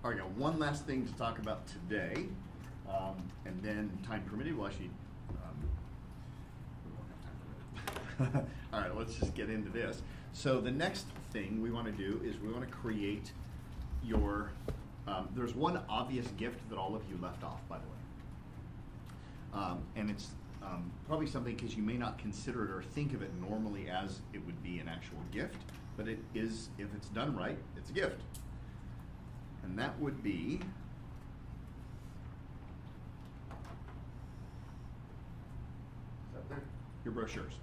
All right, got one last thing to talk about today, and then time permitted, we'll actually, we won't have time permitted. All right, let's just get into this. So the next thing we want to do is we want to create your, there's one obvious gift that all of you left off, by the way. And it's probably something because you may not consider it or think of it normally as it would be an actual gift, but it is, if it's done right, it's a gift. And that would be your brochures.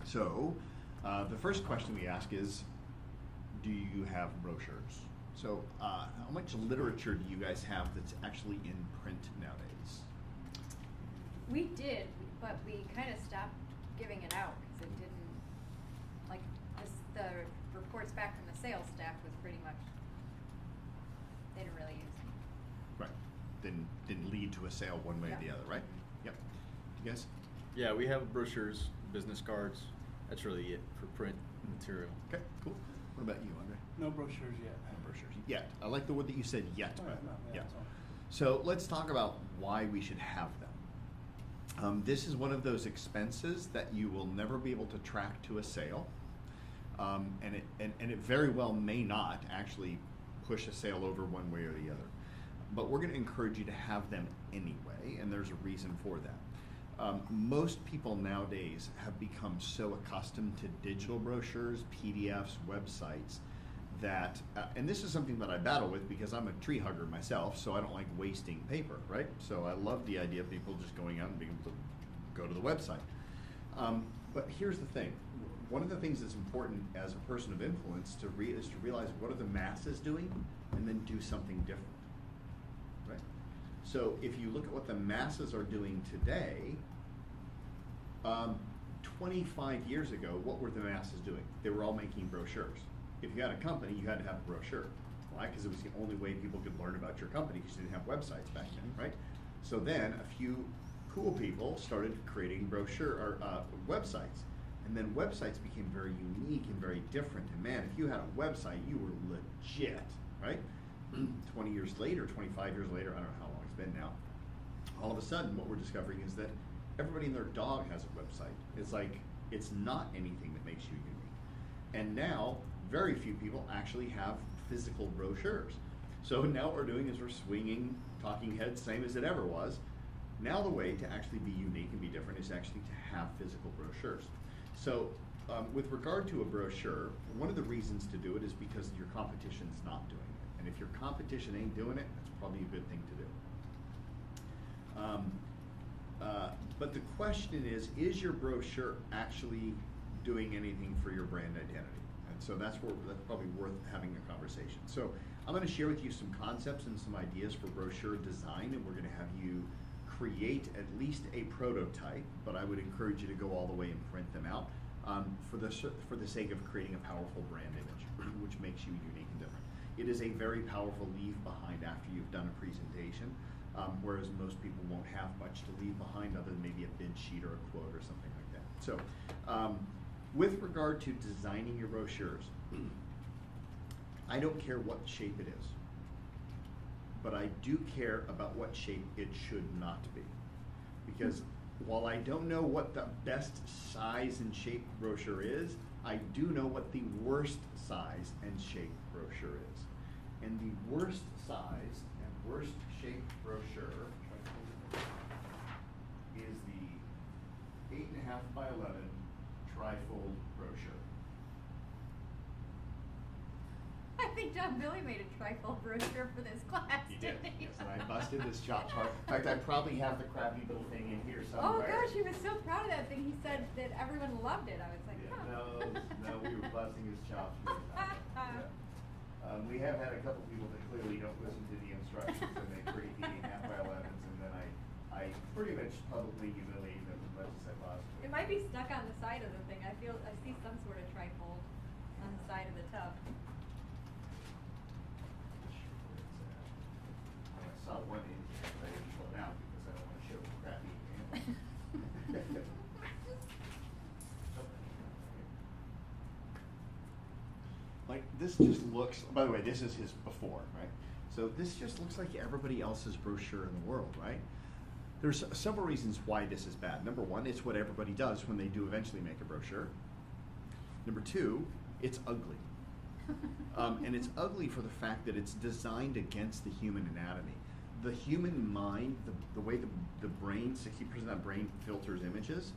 So the first question we ask is, do you have brochures? So how much literature do you guys have that's actually in print nowadays? We did, but we kind of stopped giving it out because it didn't, like, the reports back from the sales staff was pretty much, they didn't really use them. Right. Didn't lead to a sale one way or the other, right? Yep. You guys? Yeah, we have brochures, business cards. That's really it for print material. Okay, cool. What about you, Andre? No brochures yet. No brochures yet. I like the word that you said yet. All right, no, yeah, that's all. So let's talk about why we should have them. This is one of those expenses that you will never be able to track to a sale, and it very well may not actually push a sale over one way or the other. But we're going to encourage you to have them anyway, and there's a reason for that. Most people nowadays have become so accustomed to digital brochures, PDFs, websites, that, and this is something that I battle with because I'm a tree hugger myself, so I don't like wasting paper, right? So I love the idea of people just going out and being able to go to the website. But here's the thing. One of the things that's important as a person of influence is to realize what are the masses doing and then do something different, right? So if you look at what the masses are doing today, 25 years ago, what were the masses doing? They were all making brochures. If you had a company, you had to have a brochure. Why? Because it was the only way people could learn about your company because you didn't have websites back then, right? So then a few cool people started creating brochure or websites. And then websites became very unique and very different. And man, if you had a website, you were legit, right? 20 years later, 25 years later, I don't know how long it's been now, all of a sudden what we're discovering is that everybody and their dog has a website. It's like, it's not anything that makes you unique. And now, very few people actually have physical brochures. So now what we're doing is we're swinging talking heads, same as it ever was. Now the way to actually be unique and be different is actually to have physical brochures. So with regard to a brochure, one of the reasons to do it is because your competition's not doing it. And if your competition ain't doing it, that's probably a good thing to do. But the question is your brochure actually doing anything for your brand identity? And so that's probably worth having a conversation. So I'm going to share with you some concepts and some ideas for brochure design, and we're going to have you create at least a prototype, but I would encourage you to go all the way and print them out for the sake of creating a powerful brand image, which makes you unique and different. It is a very powerful leave behind after you've done a presentation, whereas most people won't have much to leave behind other than maybe a bid sheet or a quote or something like that. So with regard to designing your brochures, I don't care what shape it is, but I do care about what shape it should not be. Because while I don't know what the best size and shape brochure is, I do know what the worst size and shape brochure is. And the worst size and worst shape brochure is the 8.5 by 11 trifold brochure. I think John Billy made a trifold brochure for this class, He did, didn't he? yes, and I busted his chops hard. In fact, I probably have the crappy little thing in here Oh somewhere. gosh, he was so proud of that thing. He said that everyone loved it. I was like, Yeah, huh. no, we were busting his chops. Yeah. We have had a couple people that clearly don't listen to the instructions and they create the 8.5 by 11s, and then I pretty much publicly humiliate them as much as I possibly. It might be stuck on the side of the thing. I see some sort of trifold on the side of the tub. I saw one in here, but I didn't pull it out because I don't want to show crappy animals. Like this just looks, by the way, this is his before, right? So this just looks like everybody else's brochure in the world, right? There's several reasons why this is bad. Number one, it's what everybody does when they do eventually make a brochure. Number two, it's ugly. And it's ugly for the fact that it's designed against the human anatomy. The human mind, the way the brain, 60% of that brain filters images,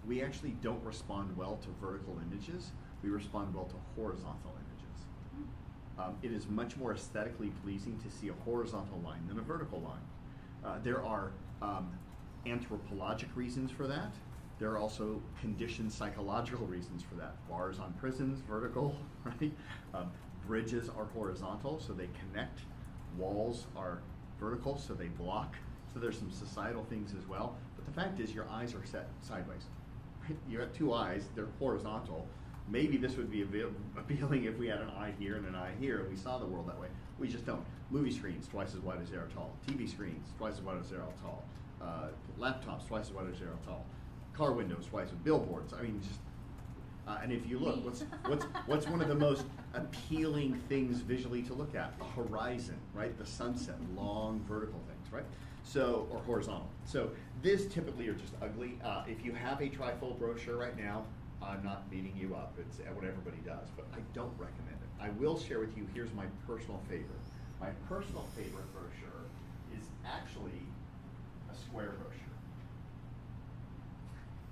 we actually don't respond well to vertical images. We respond well to horizontal images. It is much more aesthetically pleasing to see a horizontal line than a vertical line. There are anthropologic reasons for that. There are also conditioned psychological reasons for that. Bars on prisons, vertical, right? Bridges are horizontal, so they connect. Walls are vertical, so they block. So there's some societal things as well. But the fact is, your eyes are set sideways. You have two eyes, they're horizontal. Maybe this would be appealing if we had an eye here and an eye here, and we saw the world that way. We just don't. Movie screens, twice as wide as they are tall. TV screens, twice as wide as they are tall. Laptops, twice as wide as they are tall. Car windows, twice as billboards. I mean, just and if you look, what's one of the most appealing things visually to look at? The horizon, right? The sunset, long vertical things, right? So, or horizontal. So this typically are just ugly. If you have a trifold brochure right now, I'm not beating you up. It's what everybody does, but I don't recommend it. I will share with you, here's my personal favorite. My personal favorite brochure is actually a square brochure.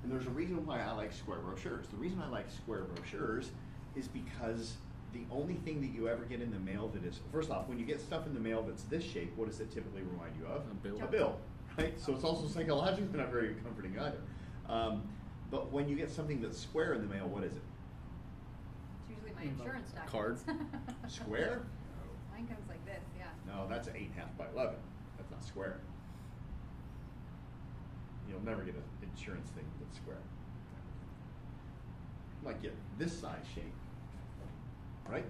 And there's a reason why I like square brochures. The reason I like square brochures is because the only thing that you ever get in the mail that is, first off, when you get stuff in the mail that's this shape, what does it typically remind you of? A bill. A bill, right? So it's also psychologically not very comforting either. But when you get something that's square in the mail, what is it? It's usually my insurance Card. documents. Square? Mine comes like this, yeah. No, that's 8.5 by 11. That's not square. You'll never get an insurance thing that's square. Like get this size shape, right?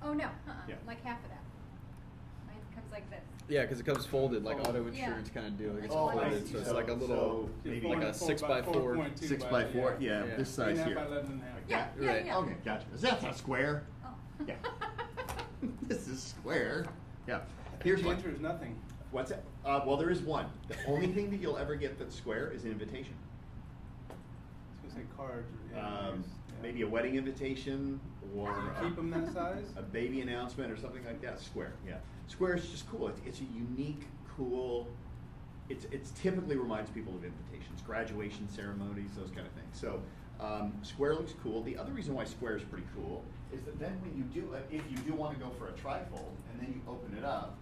Oh, no, Yeah. like half of that. Mine comes like this. Yeah, because it comes folded like Oh. auto Yeah. insurance kind of deal. It gets Oh, I folded, see. so it's So- like a little, so maybe like a 6x4. 6x4, yeah, Yeah. this size 8.5 here. by 11.5. Yeah, That- yeah, right. yeah. Okay, gotcha. Is that not square? Oh. Yeah. This is square. Yeah. Here's The one. answer is nothing. What's that? Well, there is one. The only thing that you'll ever get that's square is an invitation. I was gonna say cards. Or, yeah. Maybe a wedding invitation or Do you keep them that size? a baby announcement or something like that. Square, yeah. Square is just cool. It's a unique, cool. It's typically reminds people of invitations, graduation ceremonies, those kind of things. So square looks cool. The other reason why square is pretty cool is that then when you do, if you do want to go for a trifold and then you open it up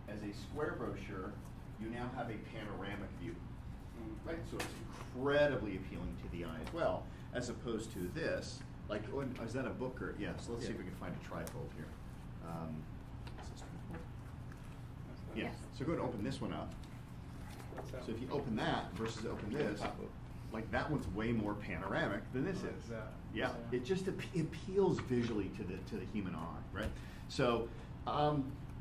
as a square brochure, you now have a panoramic view. Right, so it's incredibly appealing to the eye as well, as opposed to this. Like, is that a book or yeah? So let's see if we can find a trifold here. Is this trifold? Yeah. Yes. So go ahead and open this one up. What's that? So if you open that versus open this, like that one's way more panoramic than this Like is. that. Yeah, Yeah. it just appeals visually to the human eye, right? So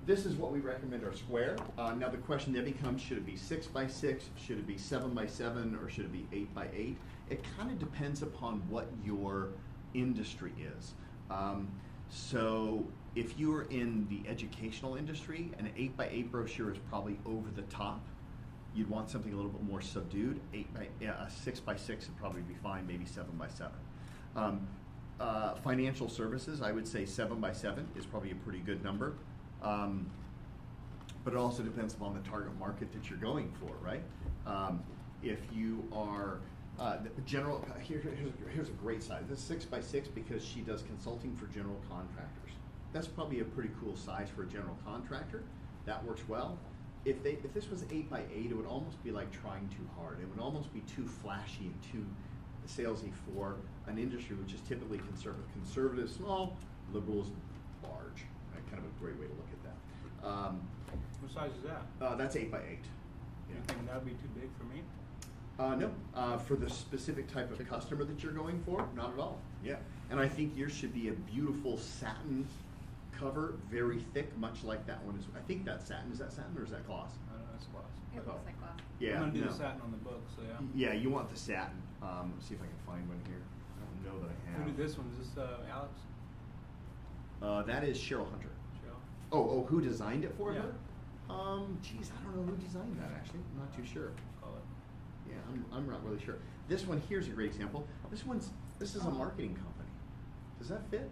this is what we recommend our square. Now the question then becomes: should it be 6x6? Should it be 7x7? Or should it be 8x8? It kind of depends upon what your industry is. So if you're in the educational industry, an 8x8 brochure is probably over the top. You'd want something a little bit more subdued. 6x6 would probably be fine, maybe 7x7. Financial services, I would say 7x7 is probably a pretty good number. But it also depends upon the target market that you're going for, right? If you are general, here's a great size. This is 6x6 because she does consulting for general contractors. That's probably a pretty cool size for a general contractor. That works well. If this was 8x8, it would almost be like trying too hard. It would almost be too flashy and too salesy for an industry which is typically conservative. Conservative, small; liberals, large. Right? Kind of a great way to look at that. What size is that? That's 8x8. You think that would be too big for me? No, for the specific type of customer that you're going for, not at all. Yeah, and I think yours should be a beautiful satin cover, very thick, much like that one is. I think that's satin. Is that satin or is that gloss? I don't know, that's gloss. It looks like glass. Yeah, I'm gonna do no. the satin on the book, so yeah. Yeah, you want the satin. Let's see if I can find one here. I don't know that I Who have. did this one? Is this Alex? That is Cheryl Hunter. Cheryl? Oh, who designed it for Yeah. her? Geez, I don't know who designed that actually. I'm not too sure. Call it. Yeah, I'm not really sure. This one here's a great example. This is a marketing company. Does that fit?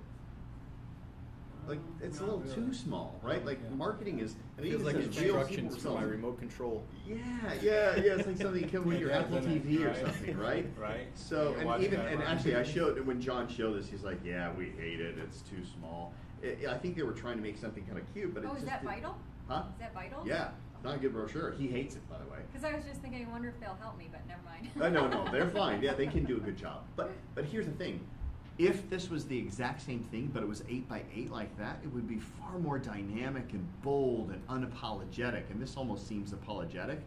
Like, it's a Not little really. too small, right? Like, Yeah. marketing is. And it Feels even like says real instructions people for my results. remote control. Yeah. It's like something you come with your Yeah, Apple isn't it? TV or Right. something, right? Right. So, You're and watching even, that and run. actually, I showed when John showed this, he's like, "Yeah, we hate it. It's too small." I think they were trying to make something kind of cute, but it Oh, just is that didn't- vital? Huh? Is that vital? Yeah, not a good brochure. He hates it, by the way. Because I was just thinking, I wonder if they'll help me, but never mind. No, they're fine. Yeah, they can do a good job. But here's the thing. If this was the exact same thing, but it was 8x8 like that, it would be far more dynamic and bold and unapologetic. And this almost seems apologetic,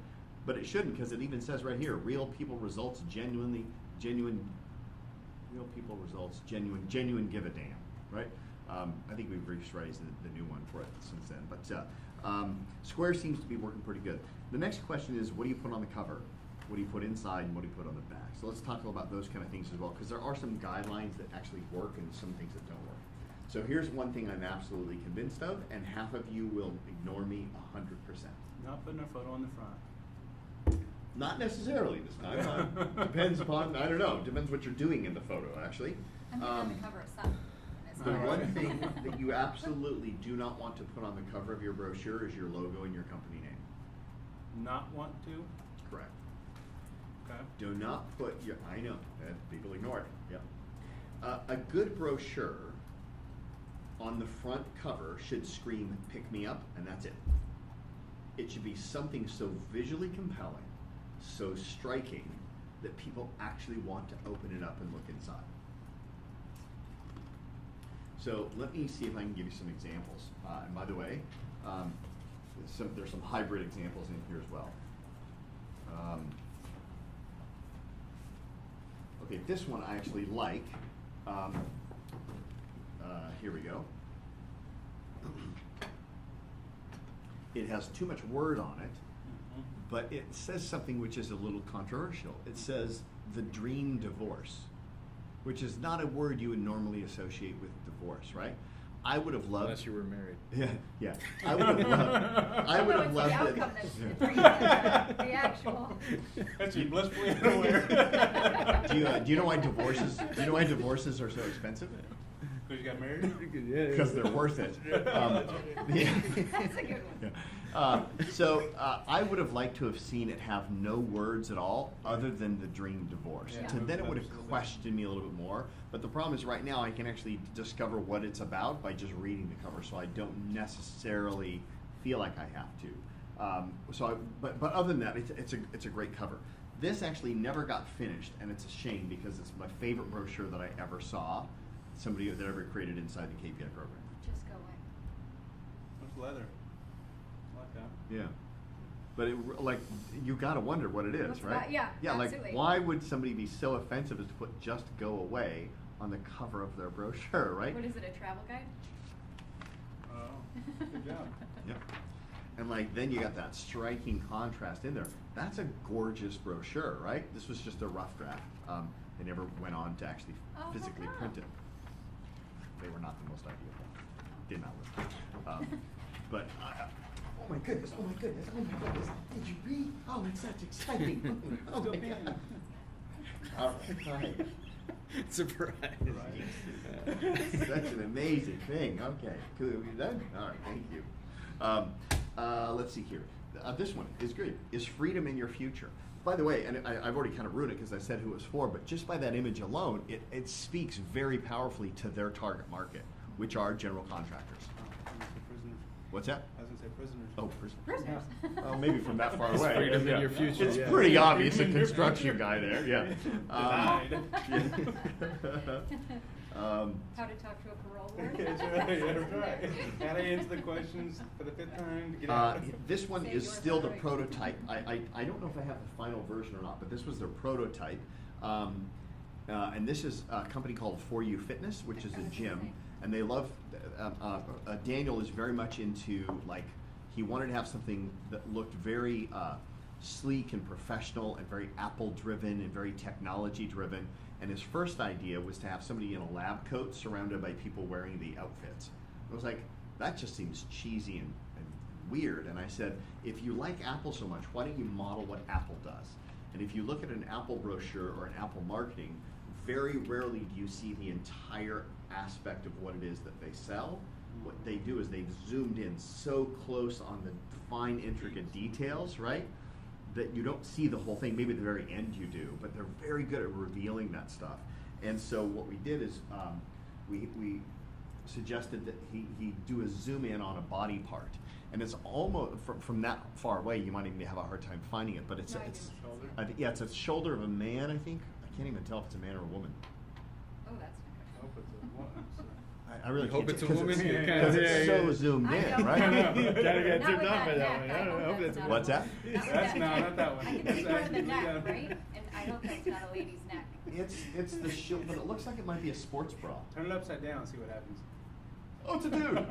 but it shouldn't, because it even says right here, real people results genuine, real people results genuine give a damn, right? I think we've rephrased the new one for it since then. But Square seems to be working pretty good. The next question is, what do you put on the cover? What do you put inside, and what do you put on the back? So let's talk about those kind of things as well, because there are some guidelines that actually work and some things that don't work. So here's one thing I'm absolutely convinced of, and half of you will ignore me 100%. Not putting our photo on the front. Not necessarily this time. Depends upon, I don't know, depends what you're doing in the photo, actually. I'm thinking on the cover of something. The All one right. thing that you absolutely do not want to put on the cover of your brochure is your logo and your company name. Not want to? Correct. Okay. Do not put your, I know, people ignore it, yeah. A good brochure on the front cover should scream, "Pick me up," and that's it. It should be something so visually compelling, so striking, that people actually want to open it up and look inside. So let me see if I can give you some examples. And by the way, there's some hybrid examples in here as well. Okay, this one I actually like. Here we go. It has too much word on it, Mhm. but it says something which is a little controversial. It says the dream divorce, which is not a word you would normally associate with divorce, right? I would have loved. Unless you were married. Yeah. I would have loved. I would have Although loved it's the it. outcome that's the dream, the actual. That's you blissfully unaware. Do you know why divorces? Do you know why divorces are so expensive? Because you got married? Because they're worth it. Yeah. That's a good one. Yeah. I would have liked to have seen it have no words at all other than the dream divorce. Yeah. So then it would have Absolutely. questioned me a little bit more. But the problem is right now I can actually discover what it's about by just reading the cover, so I don't necessarily feel like I have to. But other than that, it's a great cover. This actually never got finished, and it's a shame because it's my favorite brochure that I ever saw. Somebody that ever created inside the KPI program. Just go away. It's leather. I like that. Yeah. But you gotta wonder what it is, What's right? that? Yeah, Yeah, like absolutely. why would somebody be so offensive as to put "just go away" on the cover of their brochure, right? What is it, a travel guide? Oh, good job. Yep. And then you got that striking contrast in there. That's a gorgeous brochure, right? This was just a rough draft. They never went on to actually Oh, physically how print come? it. They were not the most ideal. Did not work. But oh my goodness! Oh my goodness! Oh my goodness! Did you read? Oh, it's such exciting! Oh my god! All right. Surprise. Such an amazing thing. Okay, cool. Are we done? All right, thank you. Let's see here. This one is great. Is freedom in your future? By the way, and I've already kind of ruined it because I said who it was for, but just by that image alone, it speaks very powerfully to their target market, which are general contractors. I was gonna say prisoners. What's that? I was gonna say prisoners. Oh, prisoners. Prisoners. Well, maybe from that far It's away. freedom in Yeah. your future, It's yeah. pretty obvious, a Freedom in your construction future. guy there, yeah. How to talk to a parole board? That's right, that's right. Gotta answer the questions for the 5th time to get out. This one Say is yours still the already. prototype. I don't know if I have the final version or not, but this was their prototype. And this is a company called For You Fitness, which is a gym. And they love, Daniel is very much into, he wanted to have something that looked very sleek and professional and very Apple-driven and very technology-driven. And his first idea was to have somebody in a lab coat surrounded by people wearing the outfits. I was like, that just seems cheesy and weird. And I said, if you like Apple so much, why don't you model what Apple does? And if you look at an Apple brochure or an Apple marketing, very rarely do you see the entire aspect of what it is that they sell. What they do is they've zoomed in so close on the fine, intricate details, right? That you don't see the whole thing. Maybe at the very end you do, but they're very good at revealing that stuff. And so what we did is we suggested that he do a zoom in on a body part. And it's almost, from that far away, you might even have a hard time finding it, but it's No, I it's didn't see I it. think, yeah, it's a shoulder of a man, I think. I can't even tell if it's a man or a woman. Oh, that's I hope it's a woman, so. I really You hope can't it's a tell, woman? because Yeah, because yeah, it's yeah, so yeah. zoomed I in, don't right? know. Gotta get Not zoomed with up that by that neck. one. I hope hope that's that's not What's a that? woman. That's with not that one. I can That's see more of the actually, neck, yeah. right? And I hope that's not a lady's neck. It's the shoe, but it looks like it might be a sports bra. Turn it upside down, see what happens. Oh, it's a dude.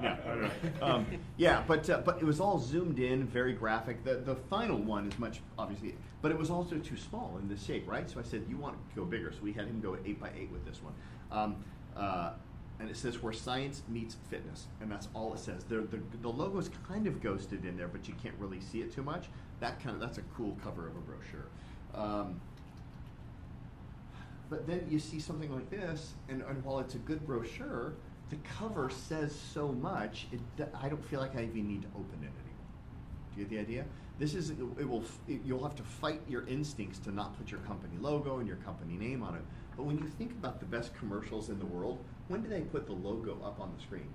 Yeah, but it was all zoomed in, very graphic. The final one is much, obviously, but it was also too small in this shape, right? So I said, you want to go bigger, so we had him go 8x8 with this one. And it says where science meets fitness, and that's all it says. The logo's kind of ghosted in there, but you can't really see it too much. That's a cool cover of a brochure. But then you see something like this, and while it's a good brochure, the cover says so much, I don't feel like I even need to open it anymore. Do you get the idea? This is, you'll have to fight your instincts to not put your company logo and your company name on it. But when you think about the best commercials in the world, when do they put the logo up on the screen?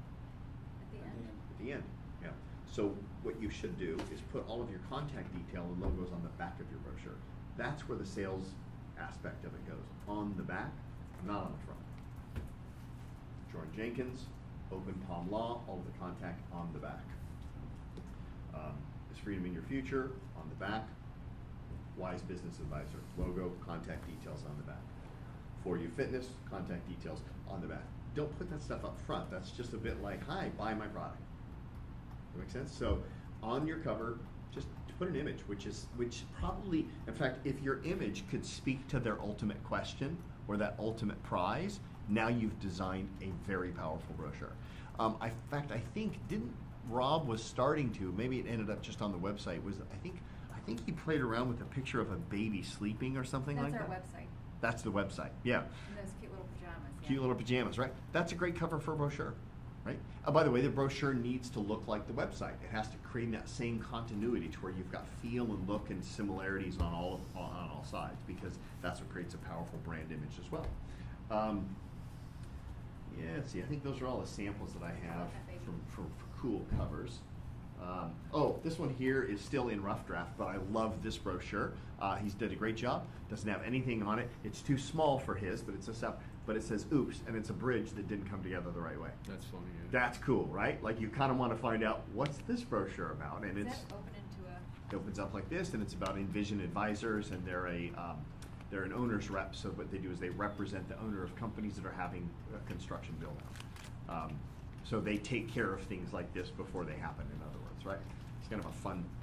At the end. At the end, yeah. So what you should do is put all of your contact detail and logos on the back of your brochure. That's where the sales aspect of it goes. On the back, not on the front. Jordan Jenkins, Open Palm Law, all of the contact on the back. Is Freedom in Your Future, on the back. Wise Business Advisor, logo, contact details on the back. For You Fitness, contact details on the back. Don't put that stuff up front. That's just a bit like, hi, buy my product. That make sense? So on your cover, just put an image, which probably, in fact, if your image could speak to their ultimate question or that ultimate prize, now you've designed a very powerful brochure. In fact, I think, Rob was starting to, maybe it ended up just on the website, I think he played around with a picture of a baby sleeping or something like That's that. our website. That's the website, yeah. And those cute little pajamas. Yeah. Cute little pajamas, right? That's a great cover for a brochure, right? By the way, the brochure needs to look like the website. It has to create that same continuity to where you've got feel and look and similarities on all sides, because that's what creates a powerful brand image as well. Yeah, see, I think those are all the samples that I have for cool covers. This one here is still in rough draft, but I love this brochure. He's did a great job. Doesn't have anything on it. It's too small for his, but it's but it says oops, and it's a bridge that didn't come together the right way. That's funny. Yeah. That's cool, right? Like you kind of want to find out what's this brochure about, and Is it's that open into a? it opens up like this, and it's about Envision Advisors, and they're an owner's rep. So what they do is they represent the owner of companies that are having a construction build out. So they take care of things like this before they happen. In other words, right? It's kind of a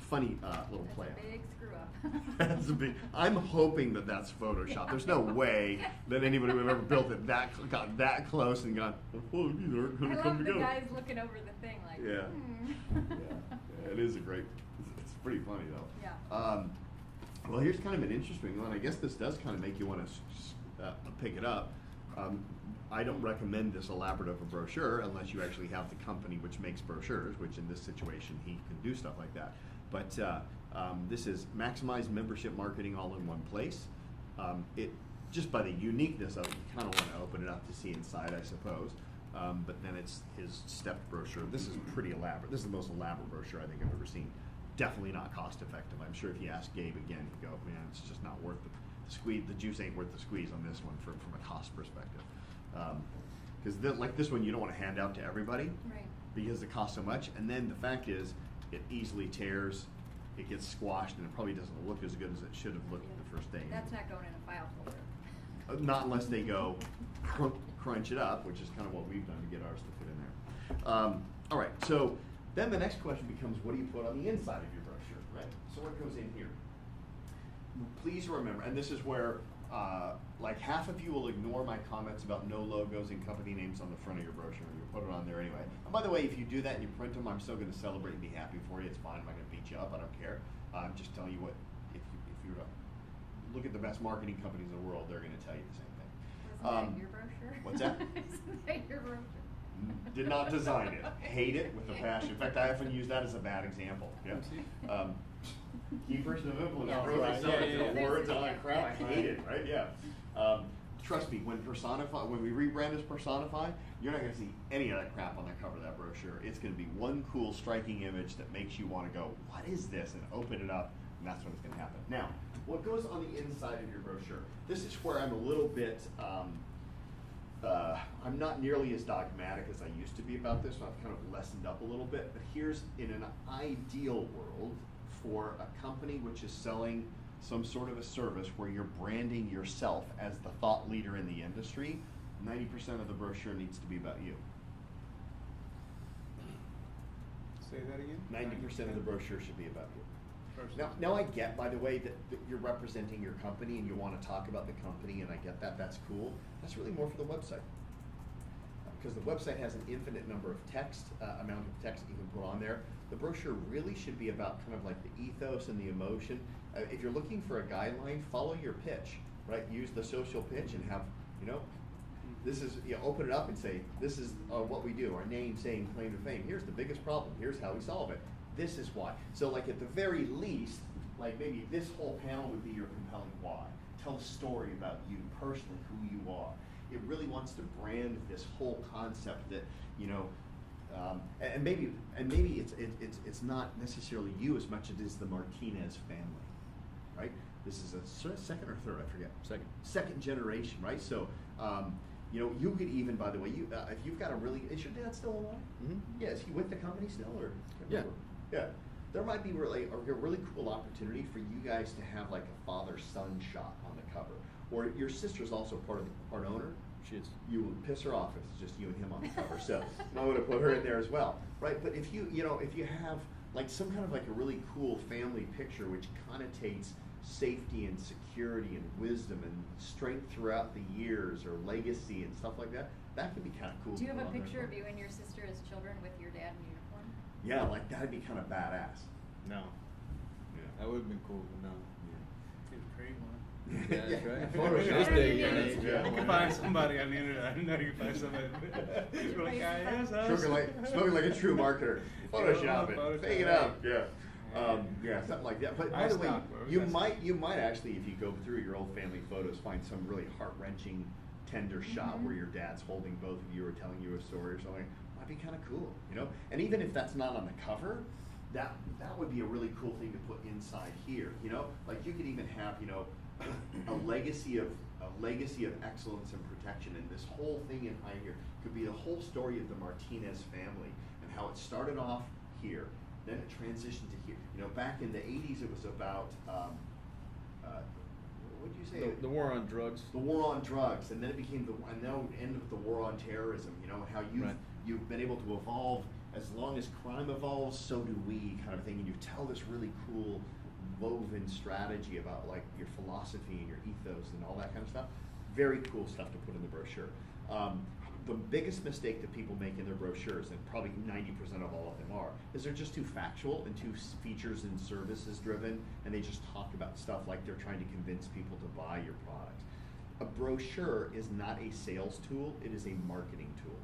funny little That's play. a big screw up. That's a big. I'm hoping that that's Photoshop. There's no way that anybody would have ever built it got that close and gone, oh, these aren't going I to come love the together. guys looking over the thing like. Yeah. Hmm. Yeah, it is a great. It's pretty funny though. Yeah. Well, here's kind of an interesting one. I guess this does kind of make you want to pick it up. I don't recommend this elaborate of a brochure unless you actually have the company which makes brochures, which in this situation he can do stuff like that. But this is maximize membership marketing all in one place. It just by the uniqueness of it, you kind of want to open it up to see inside, I suppose. But then it's his stepped brochure. This is pretty elaborate. This is the most elaborate brochure I think I've ever seen. Definitely not cost effective. I'm sure if you ask Gabe again, he'd go, man, it's just not worth the squeeze. The juice ain't worth the squeeze on this one from a cost perspective. Because like this one, you don't want to hand out to everybody Right. because it costs so much. And then the fact is, it easily tears, it gets squashed, and it probably doesn't look as good as it should have looked the first day. That's not going in a file folder. Not unless they go crunch it up, which is kind of what we've done to get ours to fit in there. All right, so then the next question becomes, what do you put on the inside of your brochure, right? So what goes in here? Please remember, and this is where like half of you will ignore my comments about no logos and company names on the front of your brochure. You put it on there anyway. And by the way, if you do that and you print them, I'm still going to celebrate and be happy for you. It's fine. I'm not going to beat you up. I don't care. I'm just telling you what, if you were to look at the best marketing companies in the world, they're going to tell you the same thing. Wasn't that your brochure? What's that? Isn't that your brochure? Did not design it. Hate it with a passion. In fact, I often use that as a bad example. Yeah. Key person of influence. Yeah, Really right. selling Yeah, yeah. words and all that crap. Yeah. Hate it, right? Yeah. Trust me, when we rebrand as Personify, you're not going to see any of that crap on the cover of that brochure. It's going to be one cool, striking image that makes you want to go, what is this? And open it up, and that's when it's going to happen. Now, what goes on the inside of your brochure? This is where I'm a little bit, I'm not nearly as dogmatic as I used to be about this, so I've kind of lessened up a little bit. But here's, in an ideal world, for a company which is selling some sort of a service where you're branding yourself as the thought leader in the industry, 90% of the brochure needs to be about you. Say that again? 90% of the brochure should be about you. Person. Now I get, by the way, that you're representing your company and you want to talk about the company, and I get that, that's cool. That's really more for the website. Because the website has an infinite number of amount of text that you can put on there. The brochure really should be about kind of like the ethos and the emotion. If you're looking for a guideline, follow your pitch, right? Use the social pitch and have, this is, open it up and say, this is what we do, our name, saying, claim to fame. Here's the biggest problem. Here's how we solve it. This is why. So like at the very least, like maybe this whole panel would be your compelling why. Tell a story about you personally, who you are. It really wants to brand this whole concept that, and maybe it's not necessarily you as much as it is the Martinez family, right? This is a second or third, I forget. Second generation, right? So, you could even, by the way, if you've got is your dad still alive? Mm-hmm. Yeah, is he with the company still, or? Yeah. Yeah. There might be a really cool opportunity for you guys to have like a father-son shot on the cover. Or your sister's also part owner. She is. You would piss her off if it's just you and him on the cover. So I would have put her in there as well, right? But if you have like some kind of like a really cool family picture which connotates safety and security and wisdom and strength throughout the years, or legacy and stuff like that, that could be kind of cool. Do you to have put a on there. picture of you and your sister as children with your dad in uniform? Yeah, like that'd be kind of badass. No. Yeah. That would have been cool, but no. It's a great one. Yeah, that's right. Photoshop. This day, Yeah. and age, Yeah. You can find somebody on the internet. I know you can find somebody. He's really yes, us. Smoking like a true marketer. Photoshop it. Photoshop Fake it it. out. Yeah. Yeah, something like that. But by the way, you might actually, if you go through your old family photos, find some really heart-wrenching, tender shot where your dad's holding both of you or telling you a story or something. Might be kind of cool, And even if that's not on the cover, that would be a really cool thing to put inside here, Like you could even have, a legacy of excellence and protection, and this whole thing in high here could be the whole story of the Martinez family and how it started off here, then it transitioned to here. Back in the 80s, it was about what did you say? The war on drugs. The war on drugs, and then it became now end of the war on terrorism. How you've been able to evolve. As long as crime evolves, so do we, kind of thing. And you tell this really cool woven strategy about like your philosophy and your ethos and all that kind of stuff. Very cool stuff to put in the brochure. The biggest mistake that people make in their brochures, and probably 90% of all of them are, is they're just too factual and too features and services driven, and they just talk about stuff like they're trying to convince people to buy your product. A brochure is not a sales tool, it is a marketing tool.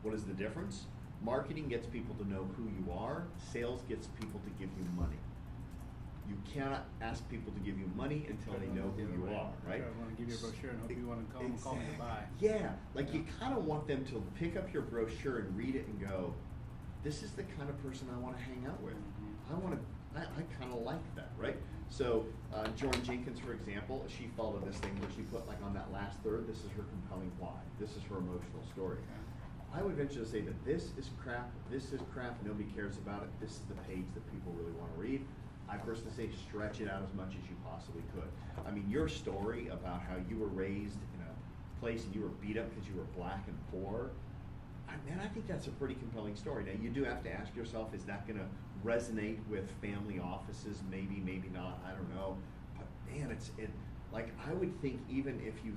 What is the difference? Marketing gets people to know who you are, sales gets people to give you money. You cannot ask people to give you money until they know who you are, right? I want to give you a brochure and hope you want to call me to buy. Yeah, like you kind of want them to pick up your brochure and read it and go, this is the kind of person I want to hang out with. I kind of like that, right? So Joan Jenkins, for example, she followed this thing where she put like on that last third, this is her compelling why. This is her emotional story. I would venture to say that this is crap, nobody cares about it, this is the page that people really want to read. I personally say stretch it out as much as you possibly could. I mean, your story about how you were raised in a place and you were beat up because you were black and poor, I think that's a pretty compelling story. Now, you do have to ask yourself, is that going to resonate with family offices? Maybe, maybe not, I don't know. But man, like I would think even if you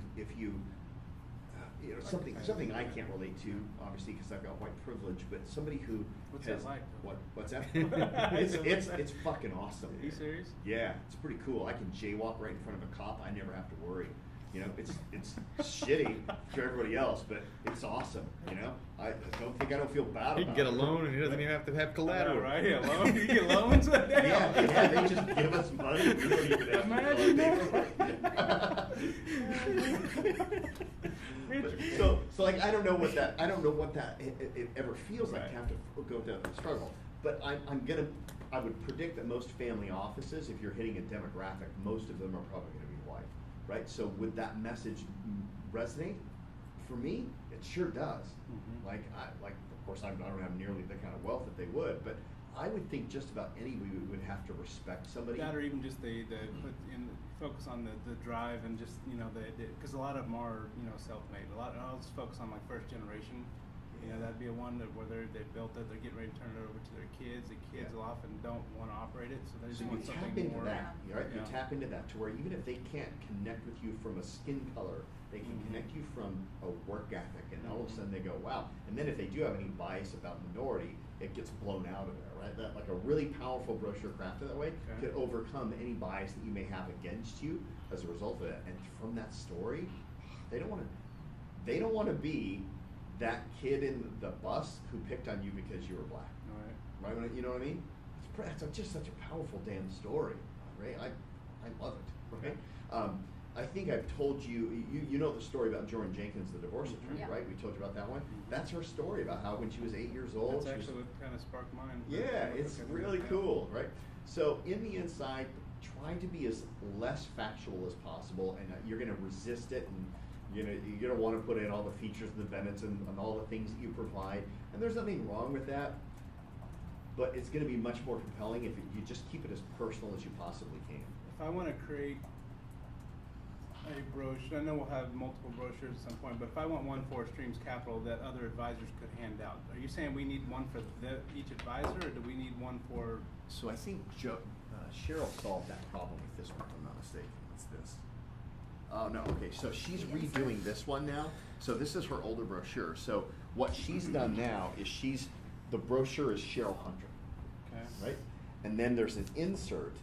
you know, something I can't relate to, obviously, because I've got white privilege, but somebody who What's has, that like? what's that? it's fucking awesome. Are you serious? Yeah, it's pretty cool. I can jaywalk right in front of a cop. I never have to worry. You know, it's shitty for everybody else, but it's awesome. You know, I don't feel bad about it. He can get a loan and he doesn't even have to have collateral. Right? Yeah, loan. You get loans. Yeah, they just give us money. We don't even have Imagine that. So like I don't know what that it ever feels like to have to go through the struggle. But I would predict that most family offices, if you're hitting a demographic, most of them are probably going to be white, right? So would that message resonate? For me, it sure does. Mm-hmm. Like of course I don't have nearly the kind of wealth that they would, but I would think just about anybody would have to respect somebody. That or even just the put in focus on the drive and just because a lot of them are self-made. I'll just focus on like first generation. You know, that'd be a one where they built it, they're getting ready to turn it over to their kids. The kids will often don't want to operate it, so they just So want you something tap into more. that, right? You Yeah. tap into that to where even if they can't connect with you from a skin color, they can connect you from a work ethic, and all of a sudden they go, wow. And then if they do have any bias about minority, it gets blown out of there, right? That like a really powerful brochure crafted that way Okay. could overcome any bias that you may have against you as a result of it. And from that story, they don't want to be that kid in the bus who picked on you because you were black. All right. Right? You know what I mean? It's just such a powerful damn story, right? I love it, right? I think I've told you know the story about Jordan Jenkins, the divorce attorney, Yeah. right? We told you about that one. That's her story about how when she was 8 years old. That's she was- actually what kind of sparked mine. yeah, it's really cool, right? So in the inside, try to be as less factual as possible, and you're going to resist it, and you're going to want to put in all the features and the benefits and all the things that you provide, and there's nothing wrong with that. But it's going to be much more compelling if you just keep it as personal as you possibly can. If I want to create a brochure, I know we'll have multiple brochures at some point, but if I want one for Streams Capital that other advisors could hand out, are you saying we need one for each advisor, or do we need one for? So I think Cheryl solved that problem with this one, if I'm not mistaken. It's this. Oh, no, okay, so she's redoing this one now. So this is her older brochure. So what she's done now is the brochure is Cheryl Hunter, Okay. right? And then there's an insert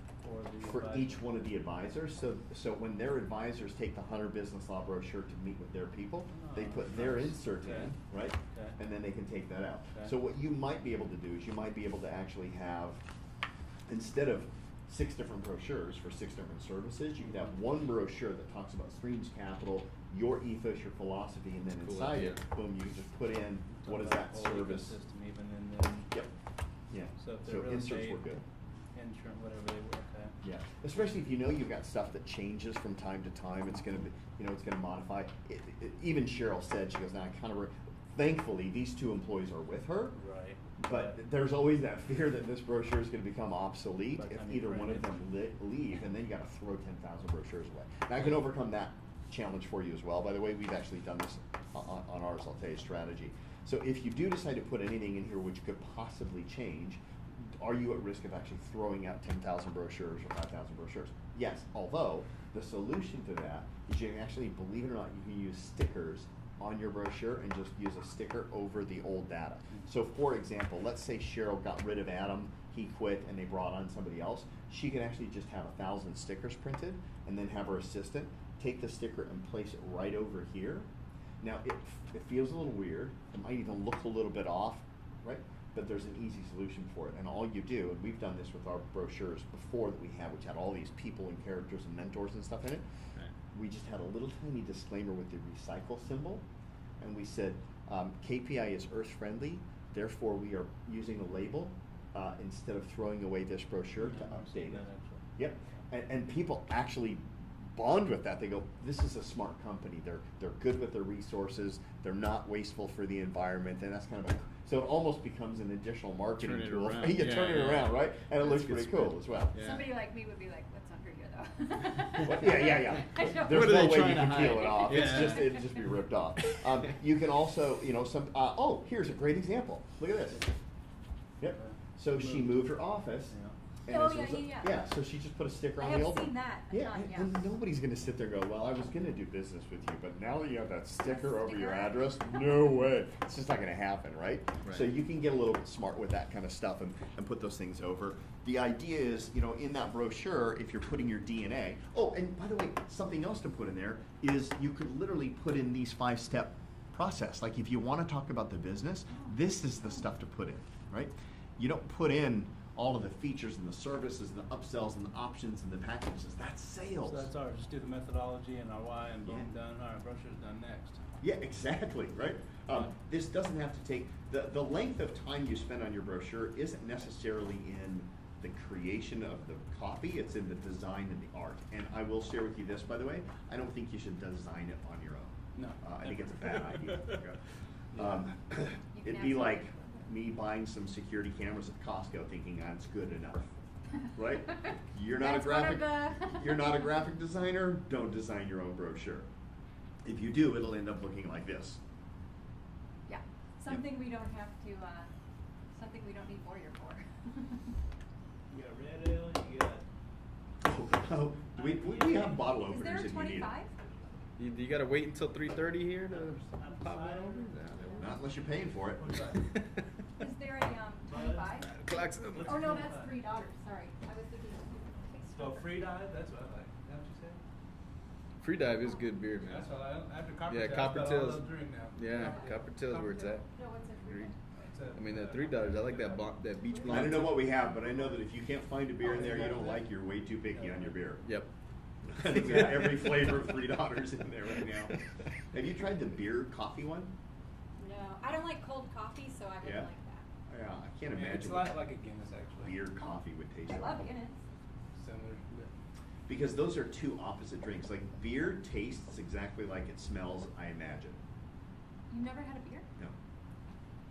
for advisor. each one of the advisors. So when their advisors take the Hunter Business Law brochure to meet with their people, they put their nice. insert Okay. in, right? Okay. And then they can take that out. Okay. So what you might be able to do is you might be able to actually have, instead of 6 different brochures for 6 different services, you could have one brochure that talks about Streams Capital, your ethos, your philosophy, and then Cool inside idea. it, boom, you just put in what is that service. System even, and then. Yep. Yeah. So if they're real inserts estate, were good. insurance, whatever they were, okay. Yeah, especially if you know you've got stuff that changes from time to time. It's gonna be, it's gonna modify. Even Cheryl said, she goes, "Now I kind of." Thankfully, these 2 employees are with her. Right. But there's always that fear that this brochure is going to become obsolete By the if time you either print one of it. them leave, and then you got to throw 10,000 brochures away. And I can overcome that challenge for you as well. By the way, we've actually done this on ours. I'll tell you strategy. So if you do decide to put anything in here which could possibly change, are you at risk of actually throwing out 10,000 brochures or 5,000 brochures? Yes. Although the solution to that is you can actually, believe it or not, you can use stickers on your brochure and just use a sticker over the old data. So for example, let's say Cheryl got rid of Adam, he quit, and they brought on somebody else. She can actually just have 1,000 stickers printed and then have her assistant take the sticker and place it right over here. Now it feels a little weird, it might even look a little bit off, right? But there's an easy solution for it. And all you do, and we've done this with our brochures before that we had, which had all these people and characters and mentors and stuff in it. Right. We just had a little tiny disclaimer with the recycle symbol, and we said KPI is earth friendly, therefore we are using a label instead of throwing away this brochure to update it. Yep, and people actually bond with that. They go, this is a smart company. They're good with their resources. They're not wasteful for the environment, and that's kind of so it almost becomes an additional marketing Turn it tool. around. You Yeah, turn it yeah. around, right? And it That's looks good pretty spin. cool as well. Yeah. Somebody like me would be like, what's under here though? Well, yeah. I know. There's What are no they way you trying to can peel hide? it off. Yeah. It'd just be ripped off. You can also, here's a great example. Look at this. Yep. So she moved her office. And Oh, as a yeah, result- yeah, yeah. Yeah, so she just put a sticker I on the have old one. seen that a Yeah, ton, and, yeah. and nobody's gonna sit there and go, well, I was gonna do business with you, but now that you have that sticker over your Sticker? address, no way. It's just not gonna happen, right? Right. So you can get a little bit smart with that kind of stuff and put those things over. The idea is, you know, in that brochure, if you're putting your DNA, oh, and by the way, something else to put in there is you could literally put in these 5-step process. Like if you want to talk about the business, this is the stuff to put in, right? You don't put in all of the features and the services and the upsells and the options and the packages. That's sales. So that's ours. Just do the methodology and our why, and boom, Yeah. done. All right, brochure's done next. Yeah, exactly, right? This doesn't have to take, the length of time you spend on your brochure isn't necessarily in the creation of the copy, it's in the design and the art. And I will share with you this, by the way, I don't think you should design it on your own. No. I think it's a bad idea. Yeah. It'd be like me buying some security cameras at Costco thinking that's good enough, right? You're not a That's one graphic, of the- you're not a graphic designer, don't design your own brochure. If you do, it'll end up looking like this. Yeah, something we don't have to, something we don't need Warrior for. You got red ale, you got. Oh, we have bottle Is there openers a if you need 25? them. You gotta wait until 3:30 here to pop one over? Not unless you're paying for it. Is there a 25? Clocks. Oh no, that's $3, sorry. I was thinking. So free dive, that's what I like. Is that what you said? Free Dive is good beer, man. That's what I, after Copper Yeah, Tails, Copper that's all Tails. I'll drink now. Yeah, Copper Tails where it's at. No, what's a free? I mean, that $3. I like that that beach blonde. I don't know what we have, but I know that if you can't find a beer in there you don't like, you're way too picky on your beer. Yep. I think we have every flavor of $3 in there right now. Have you tried the beer coffee one? No, I don't like cold coffee, so I wouldn't Yeah. like that. Yeah, I can't Yeah, imagine it's what like a Guinness actually. beer coffee would taste I like. love Guinness. Similar. Because those are two opposite drinks. Like beer tastes exactly like it smells, I imagine. You've never had a beer? No.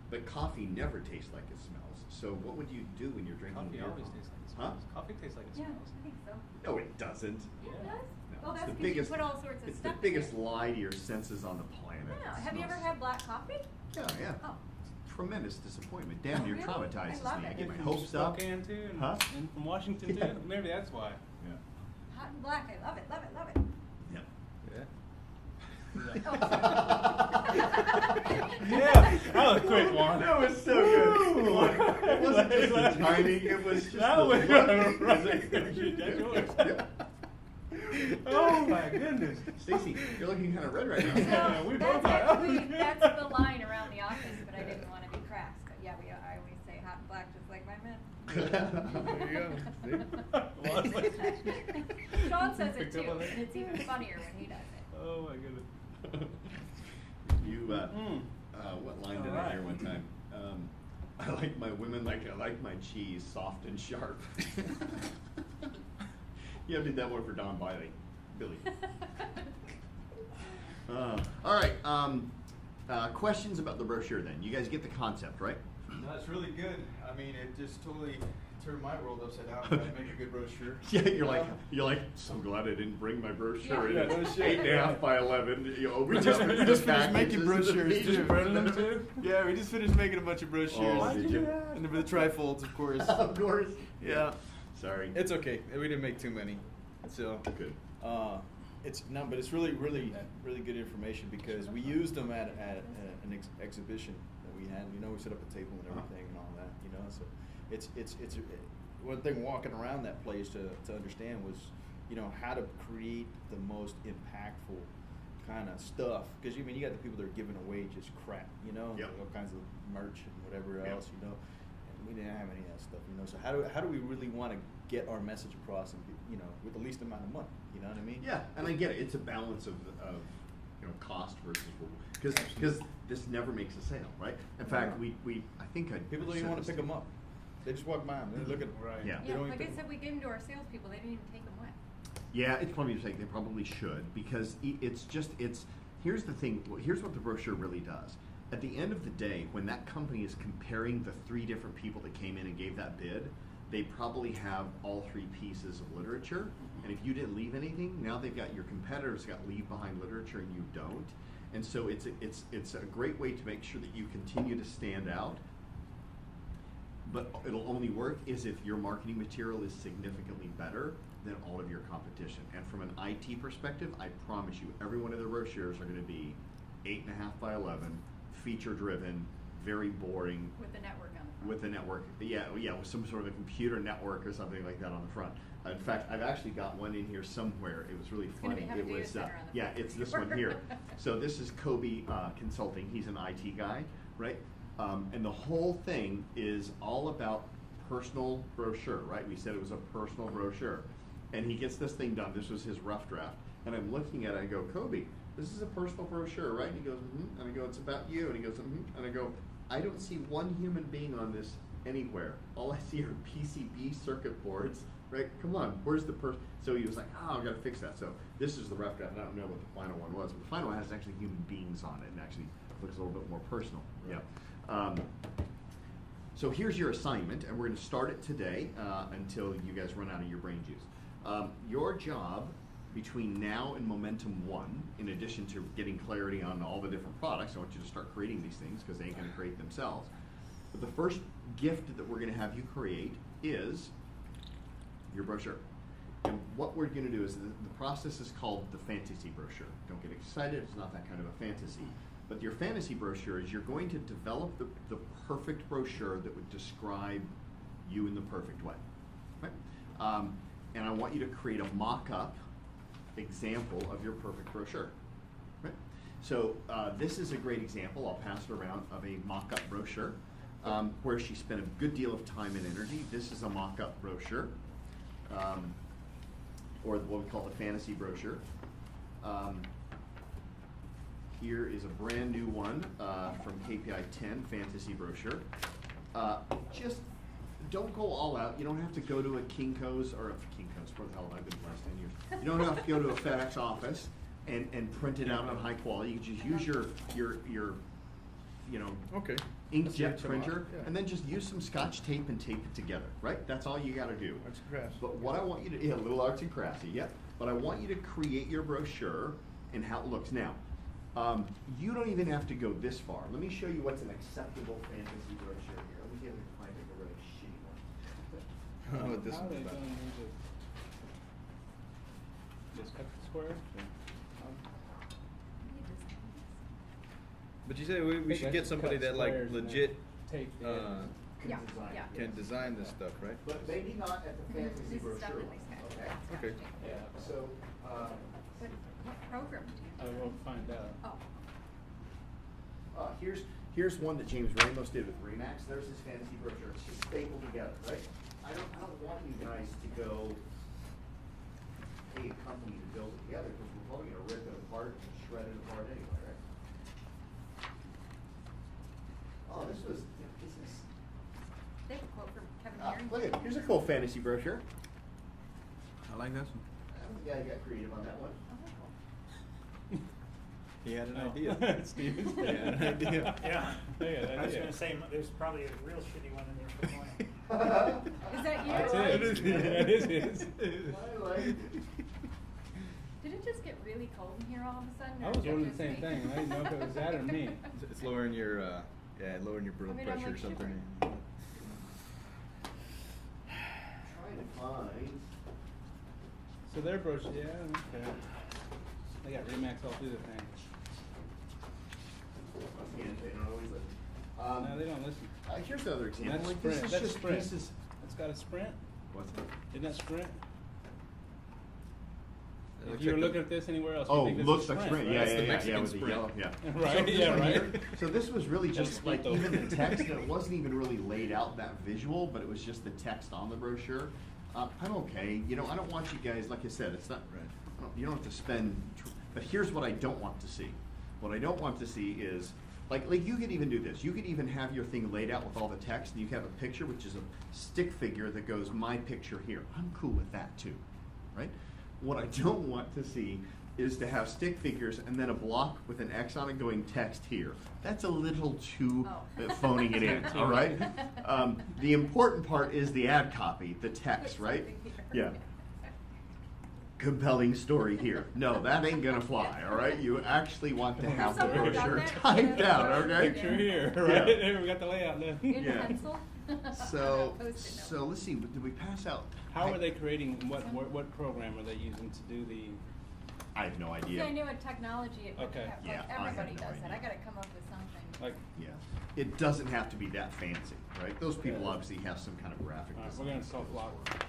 But coffee never tastes like it smells. So what would you do when you're drinking Coffee beer? always tastes like it Huh? smells. Coffee tastes like it Yeah, smells. I think so. No, it doesn't. Yeah, it Yeah. does? No, Well, it's that's the because you biggest- put all sorts of It's stuff the in biggest it. lie to your senses on the planet. No, It have you ever smells- had black coffee? Yeah, yeah. Oh. Tremendous disappointment. Damn, you're Really? traumatizes I love me. I it. get my And hopes from up. Spokane too, and, Huh? and from Washington Yeah. too. Maybe that's why. Yeah. Hot and black, I love it, love it, love it. Yeah. Yeah. Oh, Yeah, that was a quick one. That was so good. It wasn't just the timing, it was just That the was look. right. That's yours. Yeah. Oh my goodness. Stacy, you're looking kind of red right So, now. we that's both are. actually, that's the line around the office, but I didn't want to be crass, but yeah, I always say hot and black just like my men. There you go. Well, it's like- Sean says it Picked up too, on that? and it's even funnier when he does it. Oh my goodness. You, what line did I hear one time? I like my women like I like my cheese soft and sharp. Yeah, I did that one for Don Billy. All right. Questions about the brochure then? You guys get the concept, right? No, it's really good. I mean, it just totally turned my world upside down. Trying to make a good brochure. Yeah, you're like, so glad I didn't bring my brochure Yeah. in. Yeah, no shit. 8.5 by 11. You know, We just finished making brochures Just too. printing them too. Yeah, we just finished making a bunch of brochures. Oh, did you? And with the trifolds, of course. Of course. Yeah. Sorry. It's okay. We didn't make too many. So good. But it's really good information because we used them at an exhibition that we had. You know, we set up a table and everything and all that. You know, so it's one thing walking around that place to understand was, you know, how to create the most impactful kind of stuff. Because you got the people that are giving away just crap. You know, Yep. all kinds of merch and whatever Yep. else. You know. We didn't have any of that stuff, you know. So how do we really want to get our message across, and you know, with the least amount of money? You know what I mean? Yeah, and I get it. It's a balance of cost versus because this never makes a sale, right? In fact, we I think I People don't even want to pick them up. They just walk by them. They look at them. Right. Yeah. They Yeah, don't like even I pick said, 'em we gave them to our salespeople, they didn't even take them away. Yeah, it's probably just like they probably should because here's the thing. Here's what the brochure really does. At the end of the day, when that company is comparing the 3 different people that came in and gave that bid, they probably have all 3 pieces of literature. And if you didn't leave anything, now they've got your competitors got leave behind literature and you don't. And so it's a great way to make sure that you continue to stand out but it'll only work is if your marketing material is significantly better than all of your competition. And from an IT perspective, I promise you, every one of their brochures are going to be 8.5 by 11, feature driven, very boring. With the network on the front. With the network, yeah, with some sort of a computer network or something like that on the front. In fact, I've actually got one in here somewhere. It was really It's gonna funny. have a It data was, center on the yeah, front it's for this sure. one here. So this is Kobe Consulting. He's an IT guy, right? And the whole thing is all about personal brochure, right? We said it was a personal brochure. And he gets this thing done. This was his rough draft. And I'm looking at it, I go, Kobe, this is a personal brochure, right? And he goes, mm-hmm. And I go, it's about you. And he goes, mm-hmm. And I go, I don't see one human being on this anywhere. All I see are PCB circuit boards, right? Come on, where's the person? So he was like, oh, I've got to fix that. So this is the rough draft. I don't know what the final one was, but the final one has actually human beings on it and actually looks a little bit more personal. Right. Yeah. So here's your assignment, and we're going to start it today until you guys run out of your brain juice. Your job between now and Momentum 1, in addition to getting clarity on all the different products, I want you to start creating these things because they ain't going to create themselves. But the first gift that we're going to have you create is your brochure. And what we're going to do is the process is called the fantasy brochure. Don't get excited, it's not that kind of a fantasy. But your fantasy brochure is you're going to develop the perfect brochure that would describe you in the perfect way. Right? And I want you to create a mock-up example of your perfect brochure. Right? So this is a great example, I'll pass it around, of a mock-up brochure where she spent a good deal of time and energy. This is a mock-up brochure, or what we call the fantasy brochure. Here is a brand new one from KPI11 fantasy brochure. Just don't go all out. You don't have to go to a Kinko's or a Kinko's, where the hell have I been the last 10 years? You don't have to go to a FedEx office and print it out on high quality. You can just use your you know, Okay. inkjet That's what it's printer, about, yeah. and then just use some Scotch tape and tape it together, right? That's all you got to do. Arts and crafts. But what I want you to, yeah, a little arts and craftsy, yeah. But I want you to create your brochure and how it looks. Now, you don't even have to go this far. Let me show you what's an acceptable fantasy brochure here. Let me see if I can find a really shitty one. I don't know what this How are one's they about. gonna use it? Just cut the squares? But you said we should get somebody that like legit Take the Yeah, Design, yeah. yes. can design this stuff, right? But maybe not at the fantasy This is brochure. definitely Scotch. Okay. Scotch Okay. tape. Yeah, so, But what program do you I use? will find out. Oh, here's one that James Ramos did with Remax. There's his fantasy brochure. It's just stapled together, right? I don't want you guys to go pay a company to build it together because we're probably gonna rip it apart and shred it apart anyway, right? Oh, this is. they have a quote from Kevin Heron. Look at, here's a cool fantasy brochure. I like this one. The guy got creative on that one. Oh. He had an Oh. idea. Steve. He had an idea. Yeah, Yeah, I was yeah. gonna say, there's probably a real shitty one in there somewhere. Is that you? That's I it. like That is his. I like it. Did it just get really cold in here all of a sudden? I or was is it wondering just the same me? thing, and I didn't know if it was that or me. It's lowering your lowering your blood I mean, I'm pressure or like something. shivering. Trying to find. So their brochure, yeah, okay. They got Remax all through the thing. Again, they don't always listen. No, they don't listen. Here's another example. That's Like, Sprint. this is That's just Sprint. pieces. That's got a Sprint. What's that? Isn't that Sprint? It If looks you were like looking the- at this anywhere else, you Oh, think this looks is like Sprint, Sprint. right? Yeah, That's the yeah, Mexican with the Sprint. yellow. Yeah. Right, So this yeah, one right. here- So this was really That's just like Sprint, though. even the text. It wasn't even really laid out that visual, but it was just the text on the brochure. I'm okay. You know, I don't want you guys. Like I said, it's not. Right. You don't have to spend. But here's what I don't want to see. What I don't want to see is. Like you could even do this. You could even have your thing laid out with all the text, and you have a picture, which is a stick figure that goes, my picture here. I'm cool with that too, right? What I don't want to see is to have stick figures and then a block with an X on it going text here. That's a little too Oh. phoning it in, all right? The important part is the ad copy, the text, Put right? something here. Yeah. Compelling story here. No, that ain't gonna fly, all right? You actually want to have the Someone done brochure that? typed Yeah. out, okay? Picture here, Yeah. right? We got the layout there. In Yeah. pencil? So, Post-it note. so let's see, did we pass out? How are they creating, what program are they using to do the? I have no idea. See, I knew in technology it would Okay. have, Yeah, like, I have everybody no does that. idea. I gotta come up with something. Like, Yeah, it doesn't have to be that fancy, right? Those people Yeah. obviously have some kind of graphic Alright, design. we're gonna that self goes lock. for it.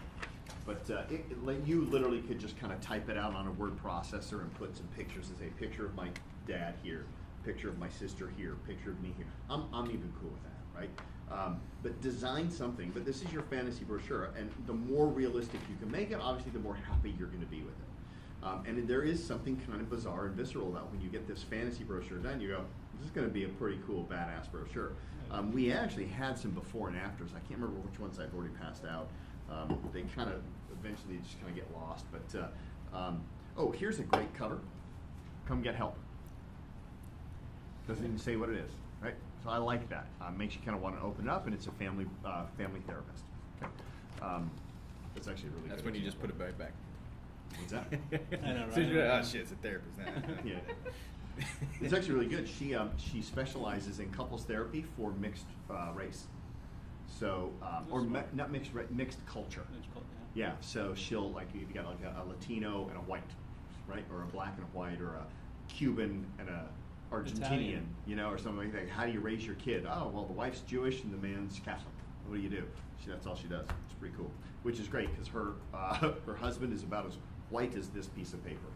But like you literally could just kind of type it out on a word processor and put some pictures and say, picture of my dad here, picture of my sister here, picture of me here. I'm even cool with that, right? But design something, but this is your fantasy brochure, and the more realistic you can make it, obviously the more happy you're gonna be with it. And there is something kind of bizarre and visceral about when you get this fantasy brochure done, you go, this is gonna be a pretty cool, badass brochure. We actually had some before and afters. I can't remember which ones I've already passed out. They kind of eventually just kind of get lost. But oh, here's a great cover. Come get help. Doesn't even say what it is, right? So I like that. Makes you kind of want to open it up, and it's a family therapist. Okay. That's actually a really. That's good when you just put example. it back. What's that? I know, So you're right? like, oh shit, it's a therapist. Yeah. It's actually really good. She specializes in couples therapy for mixed race. So or not mixed mixed culture. It's called, Yeah. So she'll like if you got like a Latino and a white, right, or a black and a white, or a Cuban and a Argentinian, Italian. you know, or something like that. How do you raise your kid? Oh, well, the wife's Jewish and the man's Catholic. What do you do? That's all she does. It's pretty cool, which is great because her her husband is about as white as this piece of paper.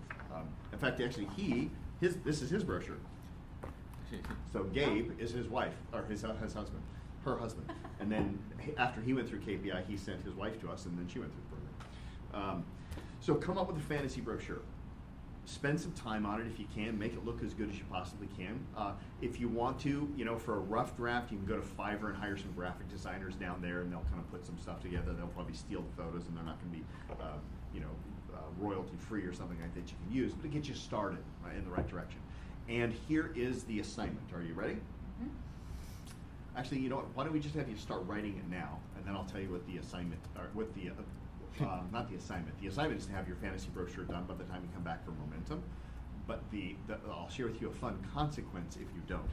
In fact, actually, this is his brochure. So Gabe is his wife, or his husband, her husband. And then after he went through KPI, he sent his wife to us, and then she went through the program. So come up with a fantasy brochure. Spend some time on it if you can. Make it look as good as you possibly can. If you want to, you know, for a rough draft, you can go to Fiverr and hire some graphic designers down there, and they'll kind of put some stuff together. They'll probably steal the photos, and they're not going to be, you know, royalty free or something like that you can use, but it gets you started right, in the right direction. And here is the assignment. Are you ready? Mhm. Actually, you know what? Why don't we just have you start writing it now, and then I'll tell you what the assignment, or what the, not the assignment. The assignment is to have your fantasy brochure done by the time you come back from Momentum. But I'll share with you a fun consequence if you don't.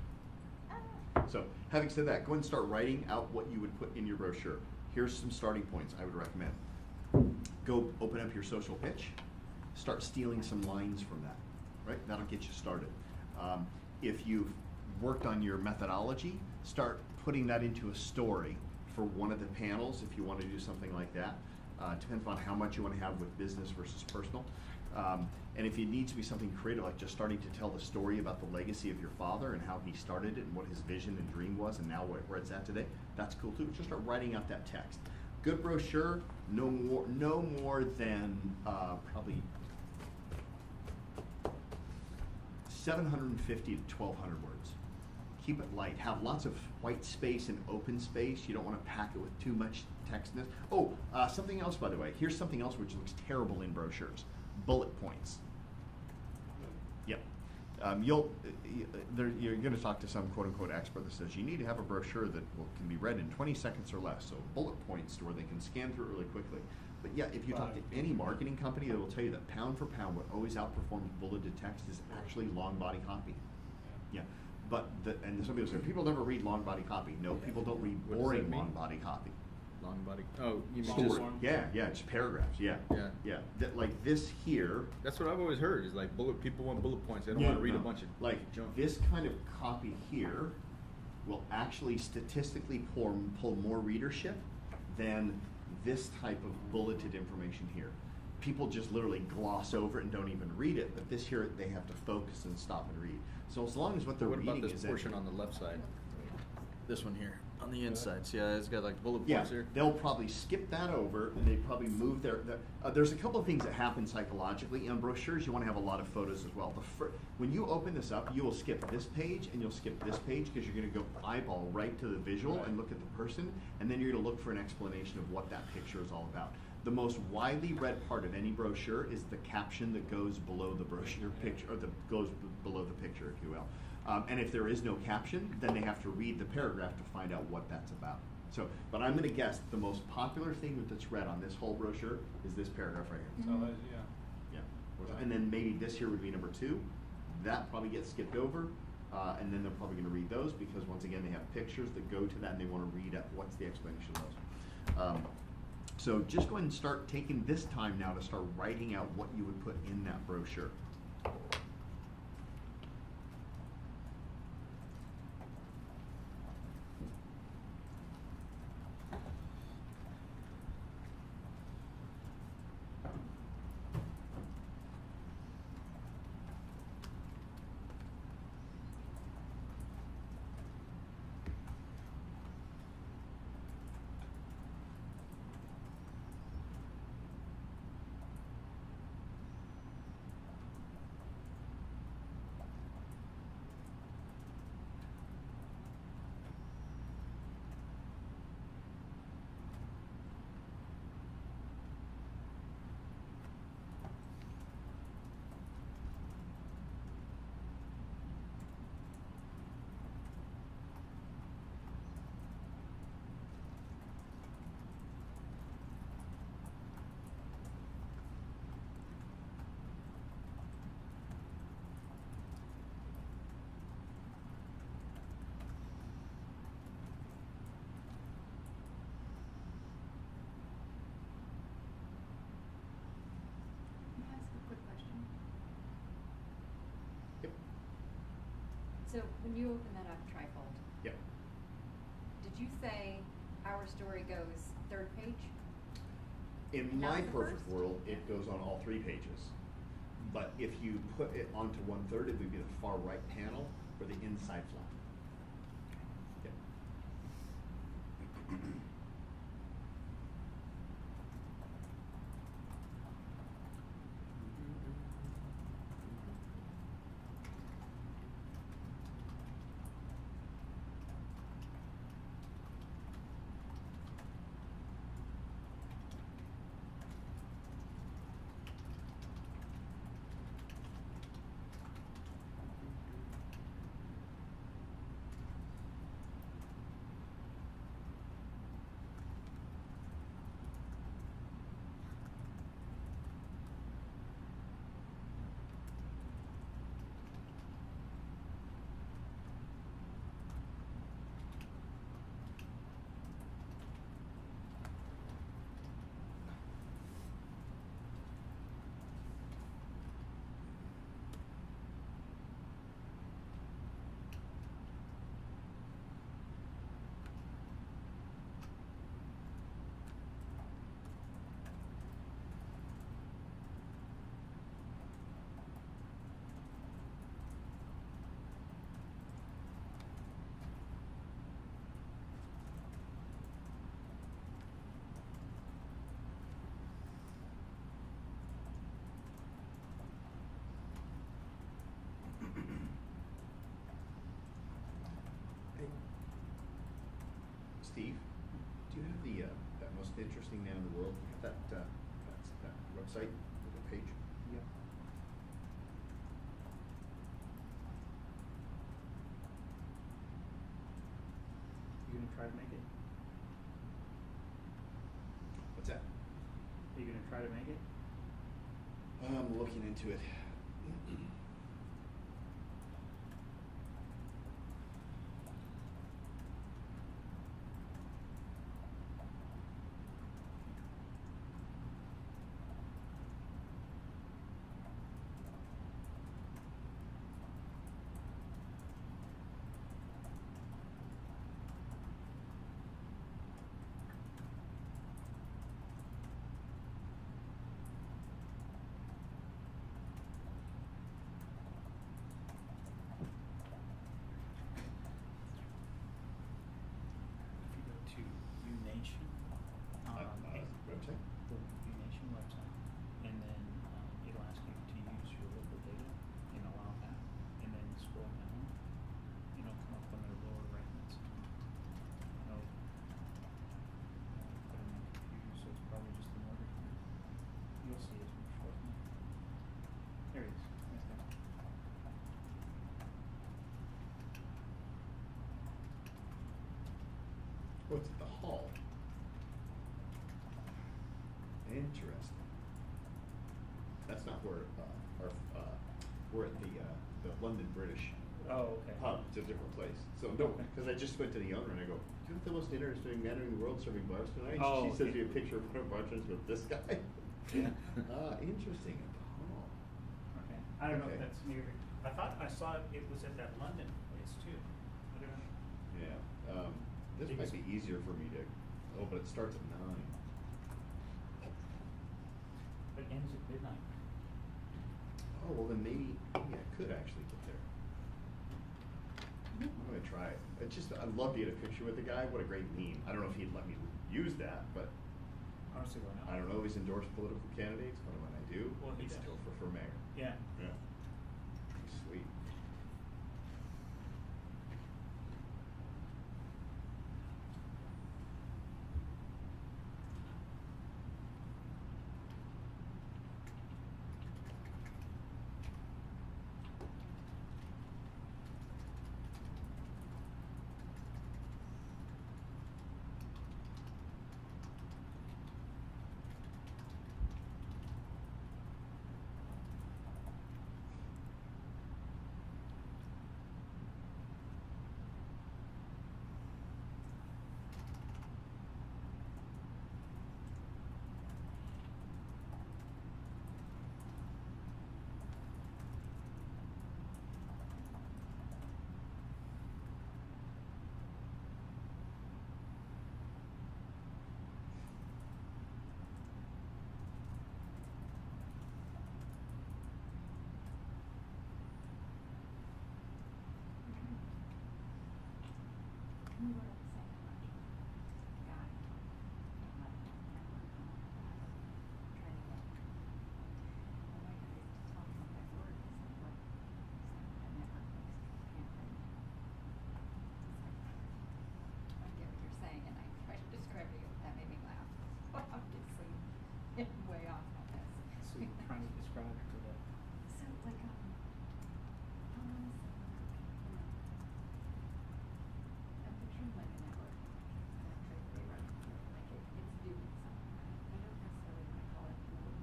So, having said that, go ahead and start writing out what you would put in your brochure. Here's some starting points I would recommend. Go open up your social pitch. Start stealing some lines from that, right? That'll get you started. If you've worked on your methodology, start putting that into a story for one of the panels if you want to do something like that. Depends on how much you want to have with business versus personal. And if it needs to be something creative, like just starting to tell the story about the legacy of your father and how he started it and what his vision and dream was and now where it's at today, that's cool too. Just start writing out that text. Good brochure, no more than probably 750 to 1,200 words. Keep it light. Have lots of white space and open space. You don't want to pack it with too much text in it. Oh, something else, by the way. Here's something else which looks terrible in brochures. Bullet points. Yep. You're going to talk to some quote-unquote expert that says you need to have a brochure that can be read in 20 seconds or less. So bullet points to where they can scan through it really quickly. But yeah, if you talk to any marketing company, they will tell you that pound for pound, what always outperforms bulleted text is actually long body copy. Yeah. But and some people say people never read long body copy. No, people don't read What does that boring mean? long body copy. Long body. Oh, you mean Story. just form? Yeah, just paragraphs. Yeah. Yeah. Yeah. Like this here. That's what I've always heard. Is like people want bullet points. They don't want to read a bunch of like junk. this kind of copy here will actually statistically pull more readership than this type of bulleted information here. People just literally gloss over it and don't even read it, but this here they have to focus and stop and read. So as long as what they're What reading about this is portion on the left side? This one here on the inside. See, it's got like bullet yeah, points here. they'll probably skip that over and they probably move there's a couple of things that happen psychologically. In brochures, you want to have a lot of photos as well. When you open this up, you will skip this page and you'll skip this page because you're going to go eyeball right to the visual and look at the person, and then you're going to look for an explanation of what that picture is all about. The most widely read part of any brochure is the caption that goes below the brochure picture, or goes below the picture, if you will. And if there is no caption, then they have to read the paragraph to find out what that's about. So, but I'm going to guess the most popular thing that's read on this whole brochure is this paragraph right here. So, Mhm. yeah. Yeah. And then maybe this here would be number 2. That probably gets skipped over. And then they're probably going to read those because once again they have pictures that go to that and they want to read up what's the explanation of those. So just go ahead and start taking this time now to start writing out what you would put in that brochure. Can I ask a quick question? Yep. So when you open that up, trifold, Yep. did you say our story goes third page? In Not my the perfect first? world, it goes on all 3 pages. But if you put it onto 1/3, it would be the far right panel or the inside flap. Yep. Hey, Steve, do you have the that most interesting man in the world? You have that website, the page? Yep. You gonna try to make it? What's that? Are you gonna try to make it? I'm looking into it. If you go to UNation, Website? the UNation website, and then it'll ask you to use your local data and allow that, and then scroll down, come up on the lower right hand side. No, put in my computer, so it's probably just the mortgage rate. You'll see it shortly. There it is, right there. Oh, it's at the hall. Interesting. That's not where we're at the London British Oh, okay. pub. It's a different place. So no, Okay. because I just went to the owner and I go, "You have the most interesting man in the world serving bars tonight." Oh, She sends okay. me a picture of one of our bartenders with this guy. Yeah. Interesting. Oh. Okay. I don't know if Okay. that's near, I thought I saw it was at that London place too. I don't know. Yeah. This might be easier for me to. Oh, but it starts at 9. But it ends at midnight. Oh well, then maybe I could actually get there. I'm gonna try it. It's just I'd love to get a picture with the guy. What a great meme. I don't know if he'd let me use that, but Honestly, why not? I don't know if he's endorsed political candidates, but when I do, Well, he it's does. Topher for mayor. Yeah. Yeah. Sweet. You were saying how much God, trying to get my wife used to tell me that word is like what a network makes campaign. It's like, I get what you're saying, and I tried to describe to you, that made me laugh. Obviously, I'm way off on this. So you're trying to describe it to the, So it's like, how am I saying, you know, I'm picturing like a network, electricity running through it, like it's doing something. I don't necessarily want to call it work.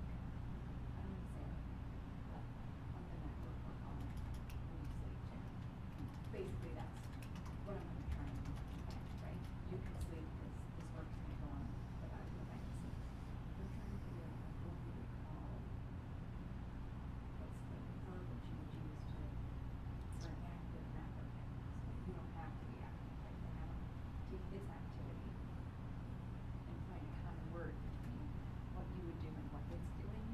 I don't want to say it, but on the network or on when you sleep too. Basically, that's what I'm going to try and impact, right? You can sleep because this work's going to go on without you if I can sleep. We're trying to figure out what we would call, what's the verbiage you would use to, for an active network. So you don't have to be active, right? They have, take this activity and find a common word between what you would do and what it's doing.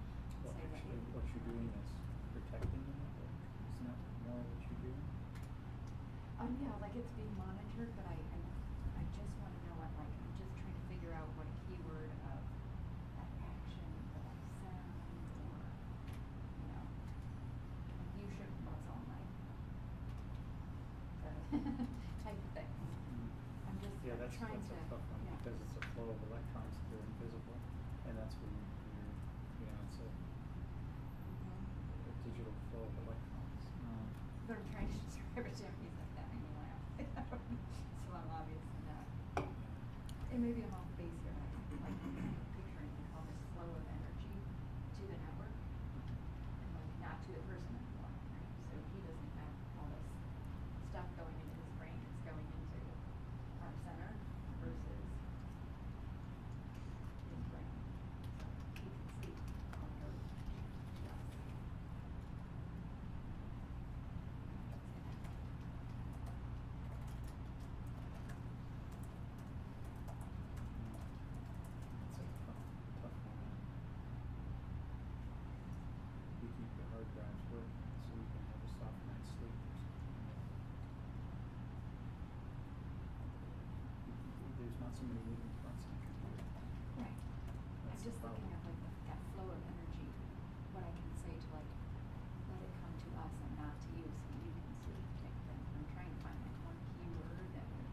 well, Say that actually, it- what you're doing is protecting the network. Isn't that more what you're doing? Yeah, like it's being monitored, but I just want to know what, like, I'm just trying to figure out what a keyword of that action or that sound or, you know, like you should, what's on my, type of thing. I'm just Yeah, that's trying a to, tough one, yeah. because it's a flow of electrons that are invisible, and that's when you're, you know, it's a digital flow of electrons. But I'm trying to describe it to him, he's like, that made me laugh. So I'm obviously not, and maybe I'm off base here, but I'm like picturing like all this flow of energy to the network, and like not to the person anymore, right? So he doesn't have all this stuff going into his brain, it's going into our center versus his brain. So he can sleep on those, yes. It's a tough one. You keep your hard drives working, so you can have a soft night's sleep or something. There's not so many moving parts in your computer. Right. I'm That's just the looking problem. at like that flow of energy, what I can say to like, let it come to us and not to you so you can sleep type thing. I'm trying to find like one key word that would.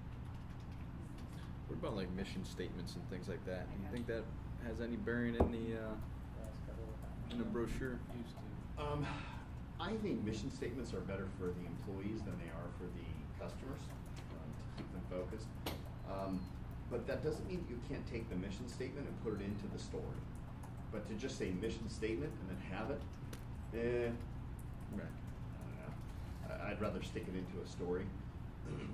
What about like mission statements and things like that? I Do you got think you. that has any bearing in the That's gotta work out. in the brochure? Used to. I think mission statements are better for the employees than they are for the customers, to keep them focused. But that doesn't mean you can't take the mission statement and put it into the story. But to just say mission statement and then have it, Right. I don't know. I'd rather stick it into a story.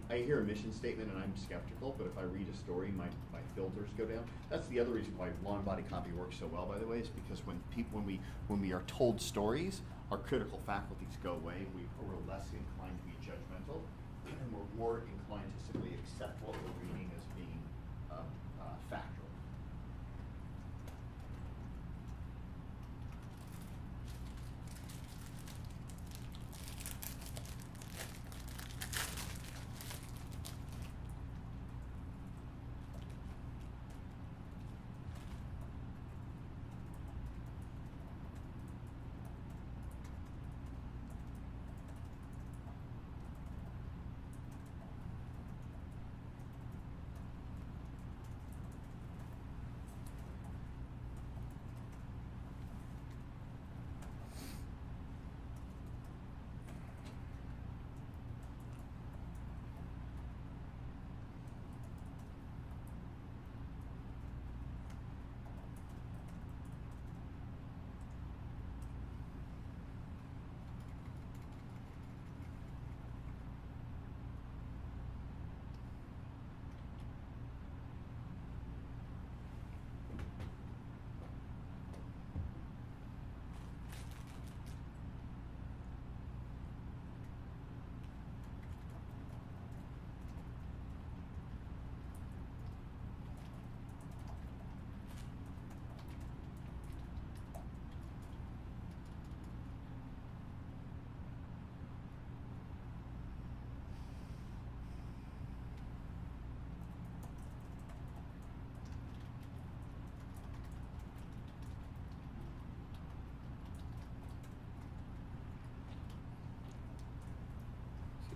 I hear a mission statement and I'm skeptical, but if I read a story, my filters go down. That's the other reason why long body copy works so well, by the way, is because when we are told stories, our critical faculties go away. We're less inclined to be judgmental, and we're more inclined to simply accept what we're reading as being factual.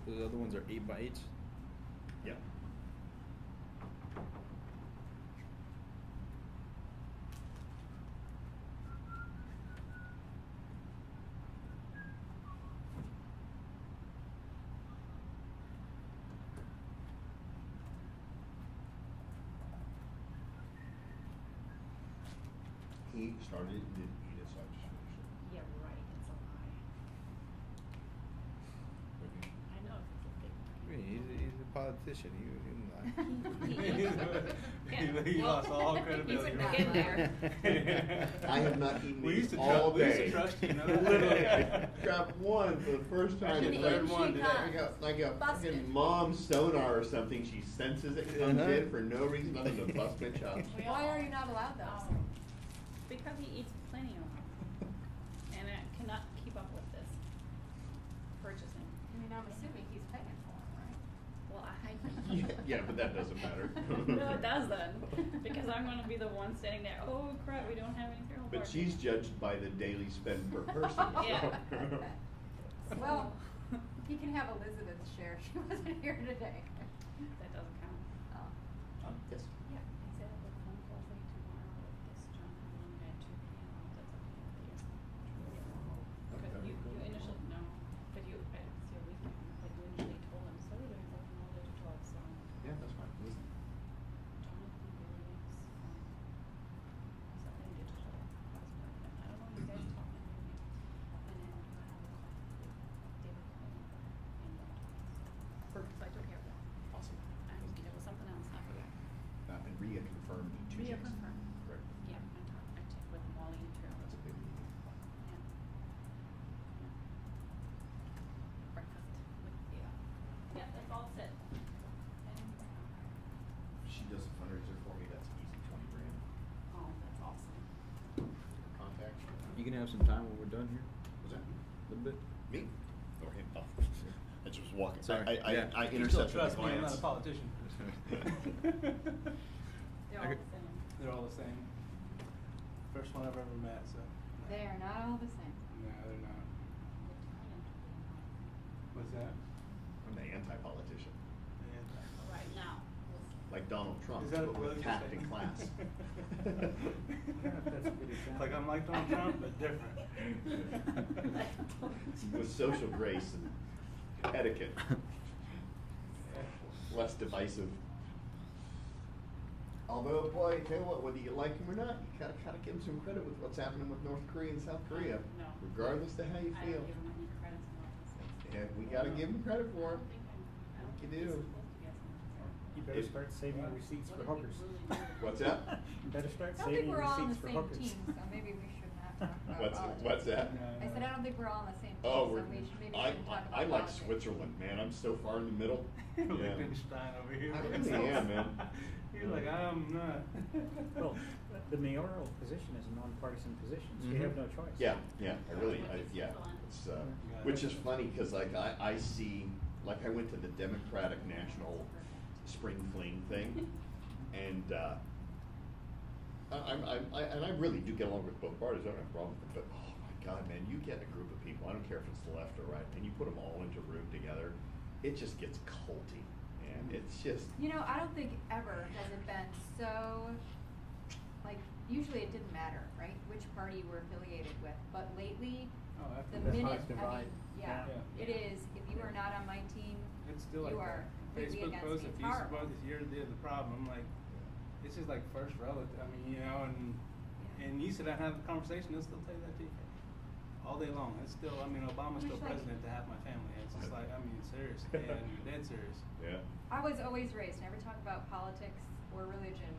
The other ones are 8x8s. Yeah. He started it and didn't eat it, so I just finished it. Yeah, right, it's a lie. Okay. I know, it's a big I mean, he's a politician. He didn't lie. He lost all credibility. He wouldn't have been there. I have not eaten We used these to all we used day. to trust you, no? Literally, grabbed one for the first time. Actually, and the third like- one today. Like a Busted. fucking mom sonar or something. She senses it comes Uh-huh. in for no reason other than to bust my chops. Why are you not allowed those? Because he eats plenty of them. And I cannot keep up with this purchasing. I mean, I'm assuming he's paying for them, right? Well, I. Yeah, but that doesn't matter. No, it doesn't, because I'm gonna be the one standing there, oh crap, we don't have any feral But parking." she's judged by the daily spend per person. So. Yeah. Well, he can have Elizabeth's share. She wasn't here today. That doesn't count. Oh. Yes. Yeah, I said I'll book phone call for you tomorrow with this John Hamlin at 2 p.m. That's up to you. Because you initially, no, but you, it's your weekend, but you initially told him, so we're doing something Monday to 12, so. Yeah, that's fine. Listen. Jonathan Williams from something digital husband, and I don't know, you guys talking to me. And then you have a call with David Cohen and Perfect. so I took care of that. Awesome. And there was something else, I forgot. And Rhea confirmed 2 Rhea checks. confirmed. Correct. Yeah, I checked with Molly too. That's a big meeting. Yeah. Breakfast with yeah, that's all set. She does a fundraiser for me. That's easy, 20 grand. Oh, that's awesome. Contact. You can have some time when we're done here. Was that? A little bit. Me? Or him? Oh. I just was walking. Sorry. I Yeah. I You still intercepted the trust me, I'm not glance. a politician. They're all the same. They're all the same. First one I've ever met, so. They are not all the same. No, they're not. What's that? I'm the anti-politician. Right now. Like Donald Trump, Is that a but with political tact and statement? class. That's a good example. Like I'm like Donald Trump, but different. With social grace and etiquette. Less divisive. Although, boy, tell you what, whether you like him or not, you gotta give him some credit with what's happening with North Korea and South Korea. No. Regardless of how you I feel. don't give them any credit to And we gotta give them credit for it. I don't You think do. it's supposed to be as much. You better It- start saving receipts for hookers. What's that? You better start I don't think saving we're all on the receipts for same hookers. team, so maybe we should not talk about politics. What's that? I said, I don't think we're all on the same team, Oh, so we're, we should, maybe we I, shouldn't talk about I like politics. Switzerland, man. I'm so far in the middle. Yeah. Liechtenstein over here. I really am, man. You're like, I'm not. Well, the mayoral position is a nonpartisan position, so you Mhm. have no choice. Yeah, yeah. It's, which is funny, cause like I see, like I went to the Democratic National Spring Fling thing, and, I really do get along with both parties, I don't have a problem with it, but oh my God, man, you get a group of people, I don't care if it's the left or right, and you put them all into a room together, it just gets culty, and it's just. You know, I don't think ever has it been so, like, usually it didn't matter, right, which party you were affiliated with, but lately, Oh, after the That's minute, hard to I mean, divide. yeah, Yeah. it is, if you are not on my team, It's still like you are that. completely Facebook against posts, me, if it's you horrible. support this, you're the problem. I'm like, it's just like first relative. I mean, you know, and you sit down and have a conversation, they'll still tell you that to your face. All day long. It's still, I mean, Obama's still Which, like- president to half my family. It's just like, I mean, serious, and dead serious. Yeah. I was always raised, never talk about politics or religion,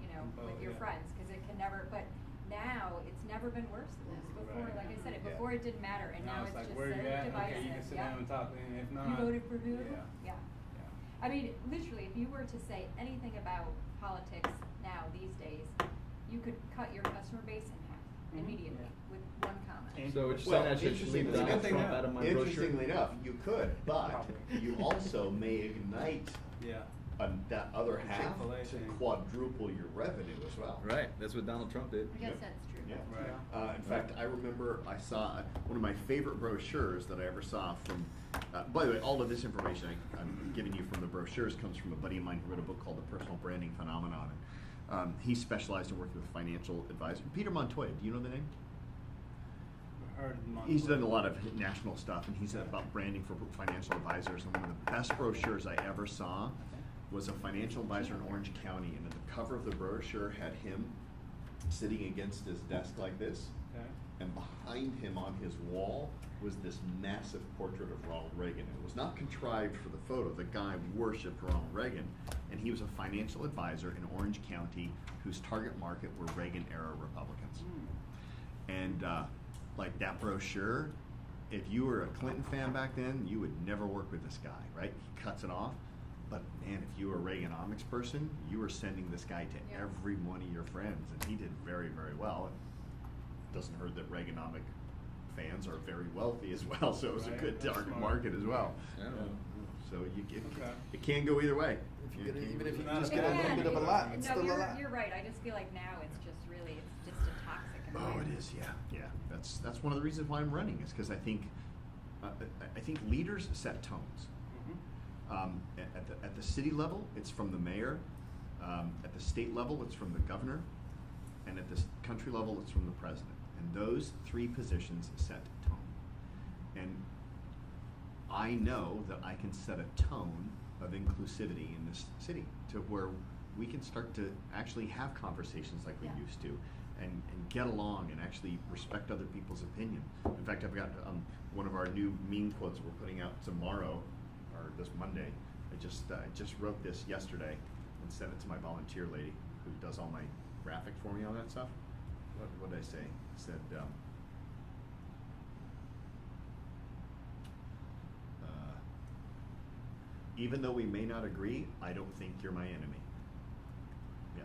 you know, Oh, with your yeah. friends, cause it can never, but now, it's never been worse than this. Before, Right. like I said, Yeah. before it didn't matter, and now it's like, just so where you at? divisive, Okay, you can sit yeah. down and talk, and if not. You voted for who? Yeah. Yeah. Yeah. I mean, literally, if you were to say anything about politics now, these days, you could cut your customer base in half Mhm. immediately Yeah. with one comment. And- So which Well, saying I should leave interestingly Donald enough- Trump out of my brochure? Interestingly enough, you could, but Probably. you also may ignite Yeah. that other half Chick-fil-A to thing. quadruple your revenue as well. Right, that's what Donald Trump did. I guess Yep. that's true. Yeah. Right. In fact, I remember I saw one of my favorite brochures that I ever saw from, by the way, all of this information I'm giving you from the brochures comes from a buddy of mine who wrote a book called The Personal Branding Phenomenon. He specialized in working with financial advisors. Peter Montoya, do you know the name? Heard He's done a lot of national stuff, and he's about branding for financial advisors. And one of the best brochures I ever saw was a financial advisor in Orange County, and at the cover of the brochure had him sitting against his desk like this, Okay. and behind him on his wall was this massive portrait of Ronald Reagan. It was not contrived for the photo. The guy worshipped Ronald Reagan, and he was a financial advisor in Orange County whose target market were Reagan-era Republicans. And like that brochure, if you were a Clinton fan back then, you would never work with this guy, right? He cuts it off. But man, if you were a Reaganomics person, you were sending this guy to Yeah. every one of your friends, and he did very, very well. It doesn't hurt that Reaganomic fans are very wealthy as well, so it was a Right, good that's target smart. market as well. Yeah. So Okay. it can go either way. If you get it- even if you Not just a get a bad little thing. bit of a lot, it's No, still a lot. you're right, I just feel like now it's just really, it's just a toxic Oh, environment. it is, yeah. That's one of the reasons why I'm running, is because I think leaders set tones. Mhm. At the city level, it's from the mayor. At the state level, it's from the governor. And at the country level, it's from the president. And those three positions set tone. And I know that I can set a tone of inclusivity in this city to where we can start to actually have conversations like we Yeah. used to, and get along and actually respect other people's opinion. In fact, I've got one of our new meme quotes we're putting out tomorrow, or this Monday. I just wrote this yesterday and sent it to my volunteer lady who does all my graphic for me on that stuff. What did I say? I said, even though we may not agree, I don't think you're my enemy. Yeah.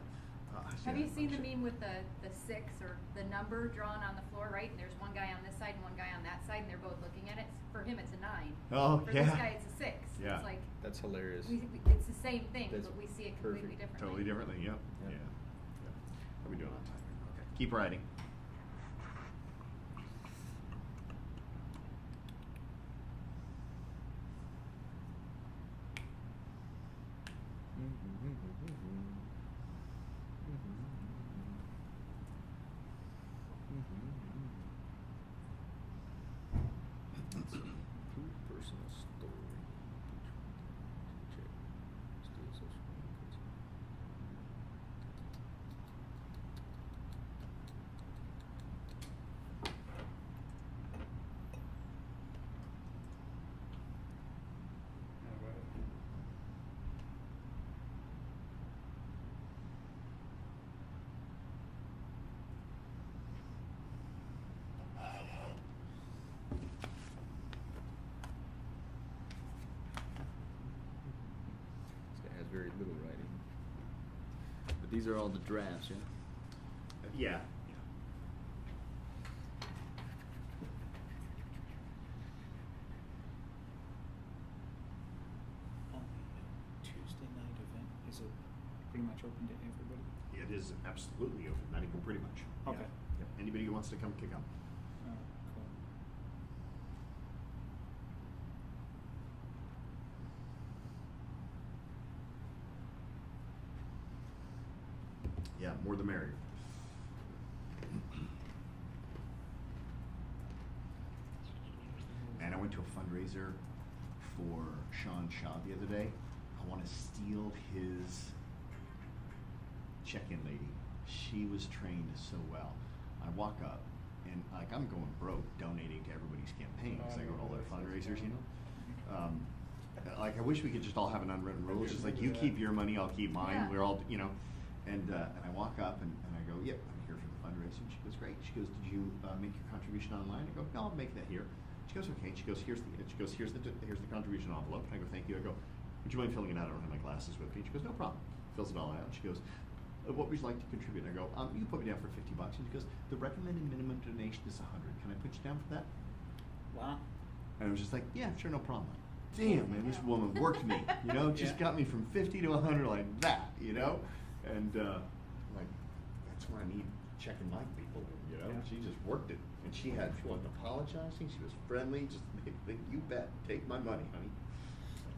I see Have that you seen the bunch of- meme with the six or the number drawn on the floor, right? And there's one guy on this side and one guy on that side, and they're both looking at it. For him, it's a 9. Oh, For yeah. this guy, it's a 6. Yeah. It's like, That's hilarious. it's the same thing, That's but we see it completely perfect. differently. Totally differently, yep. Yep. Yeah. How are we doing on time? Okay. Keep writing. True personal story. Check. Still social media. These are all the drafts, yeah? Yeah. On the Tuesday night event, is it pretty much open to everybody? It is absolutely open, not even pretty much. Yeah. Okay. Yep. Anybody who wants to come, can come. Cool. Yeah, more the merrier. And I went to a fundraiser for Sean Shaw the other day. I want to steal his check-in lady. She was trained so well. I walk up and like I'm going broke donating to everybody's campaign because I go to all their fundraisers, you know. Like I wish we could just all have an unwritten rule. It's just like you keep your money, I'll keep mine. Yeah. We're all, you know. And I walk up and I go, yep, I'm here for the fundraiser. And she goes, great. She goes, did you make your contribution online? I go, no, I'll make that here. She goes, okay. She goes, here's the contribution envelope. And I go, thank you. I go, would you mind filling it out? I don't have my glasses with me. She goes, no problem. Fills it all out. She goes, what would you like to contribute? And I go, you can put me down for $50. And she goes, the recommended minimum donation is $100. Can I put you down for that? Wow. And I was just like, yeah, sure, no problem. Damn, man, this woman worked me. You know, just Yeah. got me from 50 to 100 like that. You know, and like that's why I need checking like people. You know, Yeah. she just worked it, and she wasn't apologizing. She was friendly. Just you bet, take my money, honey.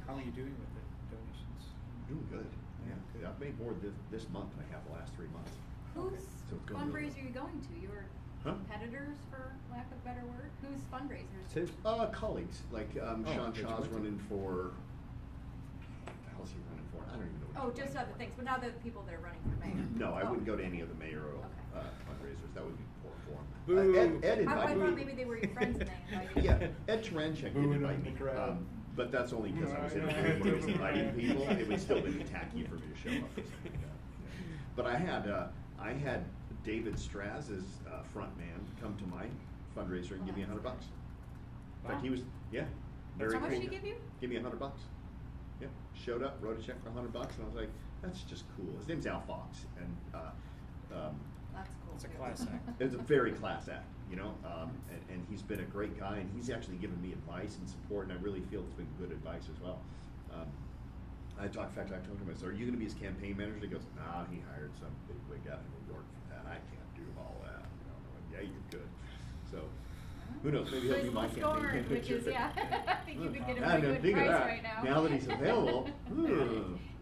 How are you doing with the donations? Doing good. Yeah, good. I've made more this month than I have the last 3 months. Whose So it's going really fundraiser are you going to? Your Huh? competitors, for lack of a better word? Whose fundraisers? It's his. Colleagues like Sean that you Shaw's went to. running for. What the hell's he running for? I don't even know. What Oh, he's just running other for. things, but not the people that are running for mayor. No, I Oh. wouldn't go to any of the mayoral Okay. fundraisers. That would be poor form. Boo. Ed I invited thought me. maybe they were your friends and they invited you. Yeah, Ed Taranchek did Booing invite up me, the crowd. but that's only because I was in a Right. group where he was inviting people. It would still be tacky for me to show up. But I had David Straz's front man come to my fundraiser and give me $100. In fact, he was very How much cool. did he give you? Give me $100. Yep. Showed up, wrote a check for $100, and I was like, that's just cool. His name's Al Fox, and That's cool. It's a too. class act. it's a very class act, you know, and he's been a great guy, and he's actually given me advice and support, and I really feel it's been good advice as well. I told him, I said, are you going to be his campaign manager? He goes, nah, he hired some big wig out in New York for that. I can't do all that. You know, I'm like, yeah, you could. So, who knows? Maybe he'll be my Liz campaign Scorn, manager. which is, yeah, I think you could get him I a didn't good think of price that. right now. Now that he's available,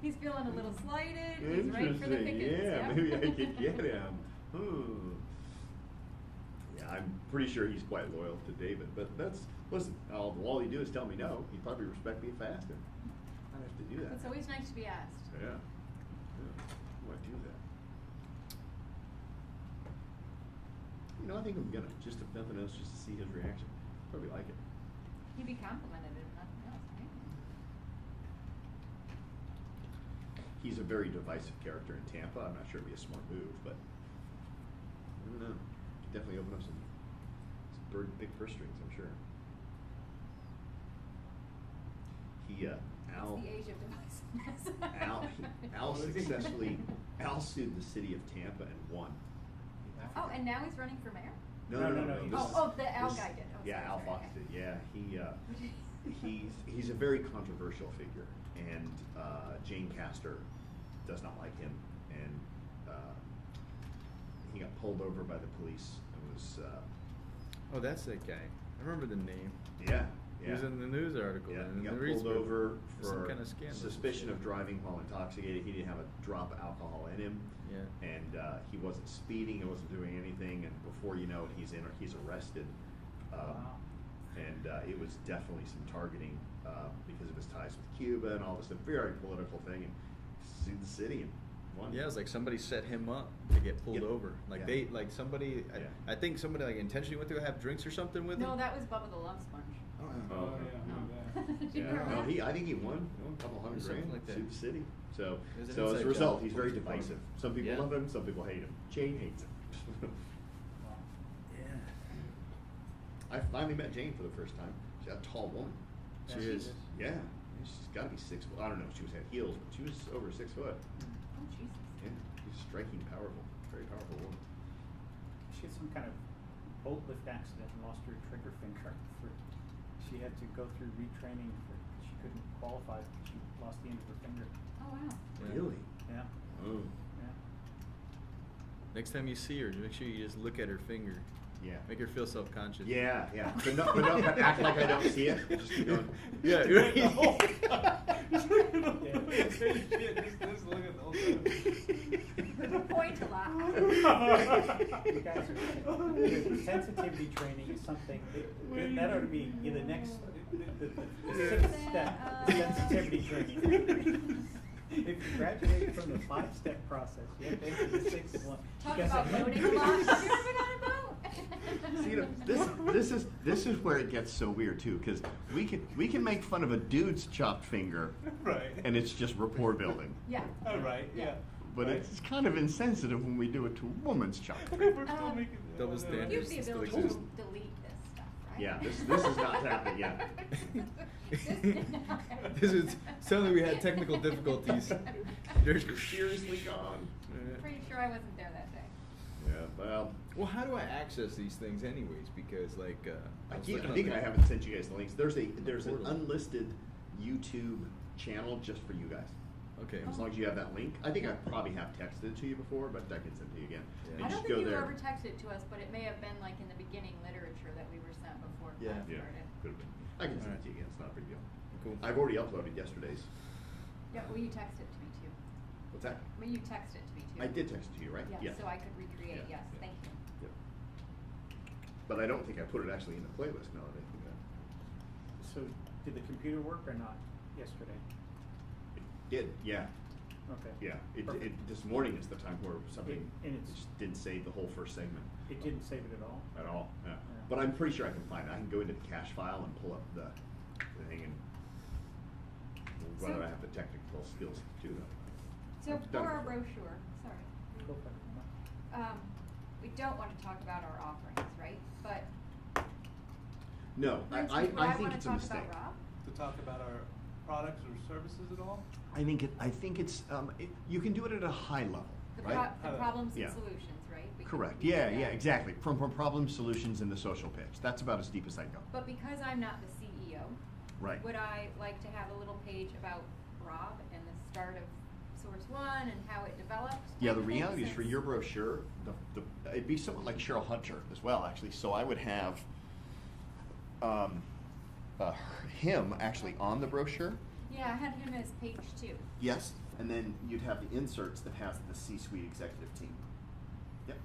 He's feeling a little slighted, he's right for the interesting. pickings, Yeah, maybe I could get him. Yeah, I'm pretty sure he's quite loyal to David. But listen, all he do is tell me no. He'd probably respect me if I asked him. I'd have to do that. It's always nice to be asked. Yeah. I want to do that. You know, I think I'm gonna, just if nothing else, just to see his reaction. Probably like it. He'd be complimented if nothing else, right? He's a very divisive character in Tampa. I'm not sure it'd be a smart move, but I don't know. Could definitely open up some big purse strings, I'm sure. Al It's the age of divisiveness. Al sued the city of Tampa and won. Oh, and now he's running for mayor? No. The Al guy did. Oh, Yeah, sorry, Al sorry, Fox okay. did. Yeah, he's a very controversial figure, and Jane Castor does not like him, and he got pulled over by the police and was Oh, that's that guy. I remember the name. yeah. He was in the news article. Yeah, and he the got reason pulled over some for kind of scandal. suspicion of driving while intoxicated. He didn't have a drop of alcohol in him. Yeah. And he wasn't speeding. He wasn't doing anything. And before you know it, he's arrested. Wow. And it was definitely some targeting because of his ties with Cuba and all this. A very political thing. And sued the city and won. Yeah, it was like somebody set him up to get pulled Yep. over. Like Yeah. somebody, Yeah. I think somebody like intentionally went to have drinks or something with him. No, that was Bubba the Love Sponge. Oh, Oh, yeah. No. Yeah. Do you Yeah. remember No, that? I think he won a couple $100,000. Something like that. Sued the city. So It was an as a inside result, job. he's very divisive. Some people Yeah. love him. Some people hate him. Jane hates him. Wow. Yeah. I finally met Jane for the first time. She's a tall woman. She Yeah, is. Yeah, she's got to be 6 foot. I don't know if she was at heels, but she was over 6 foot. Oh, Jesus. Yeah, she's striking, powerful, very powerful woman. She had some kind of boat lift accident and lost her trigger finger. She had to go through retraining. She couldn't qualify. She lost the end of her finger. Oh, wow. Yeah. Really? Yeah. Oh. Yeah. Next time you see her, make sure you just look at her finger. Yeah. Make her feel self-conscious. Yeah, yeah. But act like I don't see it. Just keep going. Yeah, Just right. look at the whole just look at the whole thing. Point a lot. You guys are, sensitivity training is something, that ought to be in the next, the sixth step, sensitivity training. If you graduate from the 5-step process, you have to enter the 6th one. Talk Because about it- voting a lot. Have you ever been on a boat? See, you know, this is where it gets so weird too, because we can make fun of a dude's chopped finger, Right. and it's just rapport building. Yeah. All right. Yeah. But Right. it's kind of insensitive when we do it to a woman's chopped finger. We're still making Double I know. standards. You have the Still ability to exist. delete this stuff, right? Yeah, this is not happening yet. This is suddenly we had technical difficulties. They're seriously gone. Pretty sure I wasn't there that day. Yeah, Well, how do I access these things anyways? Because like, I was looking think up I the- haven't sent you guys the links. There's an portal. unlisted YouTube channel just for you guys. Okay. As long as you have that link. I think I probably have texted it to you before, but I can send it to you again. Yeah. And I don't just think go you there. ever texted it to us, but it may have been like in the beginning literature that we were sent before Yeah. class Yeah, started. could have been. I can send it Alright. to you again. It's not a big deal. Cool. I've already uploaded yesterday's. Yeah, well, you texted it to me too. What's that? Well, you texted it to me too. I did text it to you, right? Yeah, so I could recreate, Yeah, yes, yeah. thank you. Yep. But I don't think I put it actually in the playlist now that I think that. So, did the computer work or not yesterday? It did, yeah. Okay. Yeah. Perfect. This morning is the time where something And it's- just didn't save the whole first segment. It didn't save it at all? At all, yeah. Yeah. But I'm pretty sure I can find it. I can go into the cache file and pull up the thing and whether So- I have the technical skills to do that. So I've done for it our before. brochure, sorry. Go for it. We don't want to talk about our offerings, right? But No, for instance, I would I think wanna it's a talk mistake. about Rob? To talk about our products or services at all? I think it's you can do it at a high level, The right? problems and Yeah. solutions, right? We can Correct. do Yeah, that. yeah, exactly. From problem solutions in the social pitch. That's about as deep as I go. But because I'm not the CEO, Right. would I like to have a little page about Rob and the start of Source One and how it developed? Yeah, the type of thing, reality is for since- your brochure, it'd be someone like Cheryl Hunter as well, actually. So I would have him actually on the brochure. Yeah, I had him as page 2. Yes, and then you'd have the inserts that has the C-suite executive team. Yep.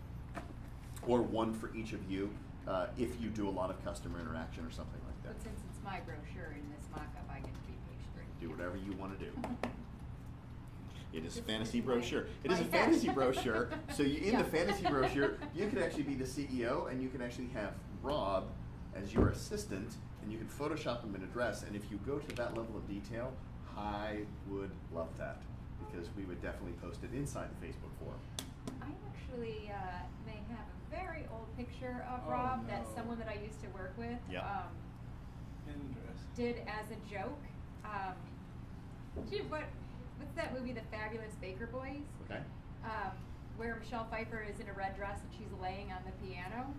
Or one for each of you, if you do a lot of customer interaction or something like that. But since it's my brochure in this mock-up, I get to be page 3. Do whatever you want to do. It is a This fantasy is my- brochure. It is a my- fantasy brochure. So in Yeah. the fantasy brochure, you could actually be the CEO, and you can actually have Rob as your assistant, and you can Photoshop him in a dress. And if you go to that level of detail, I would love that, because we would definitely post it inside the Facebook forum. I actually may have a very old picture of Oh, Rob that no. someone that I used to work with Yeah. Interesting. did as a joke. Gee, what's that movie, The Fabulous Baker Boys? Okay. Where Michelle Pfeiffer is in a red dress and she's laying on the piano.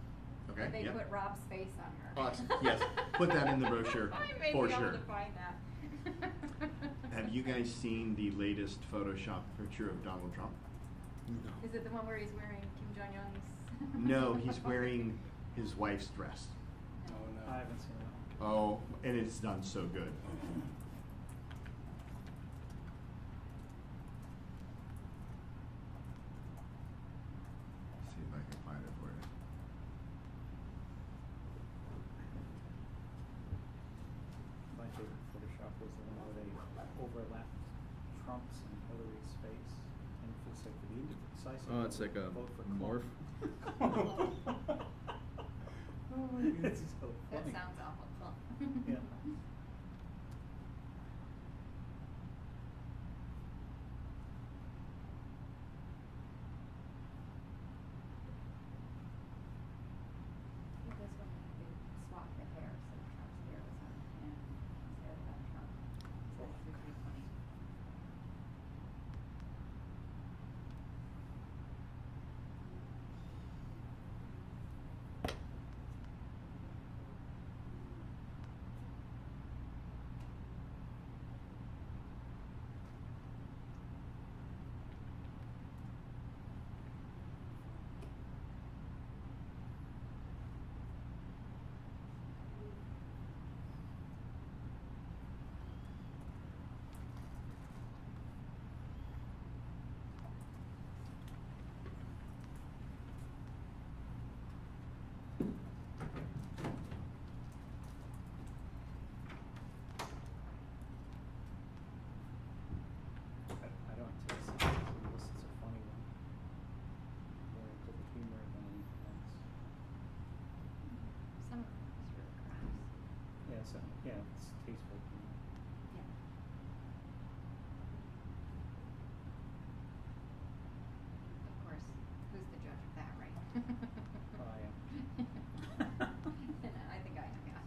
Okay. And they yeah. put Rob's face on her. Awesome. Yes. Put that in the brochure I may for be sure. able to find that. Have you guys seen the latest Photoshop picture of Donald Trump? Is it the one where he's wearing Kim Jong Un's? No, he's wearing his wife's dress. Oh, no. I haven't seen that one. Oh, and it's done so good. See if I can find it for you. My favorite Photoshop was the one where they overlapped Trump's and Hillary's face, and it looks like the size of Oh, it's like a vote for morph. Oh my goodness, it's so That funny. sounds awful fun. Yeah. This one, they swapped the hair, so Trump's hair was on him, his hair was on Trump. So it's pretty funny. Yeah, it's tasteful. Yeah. Of course, who's the judge of that, right? Oh, I am. I think I am, yeah.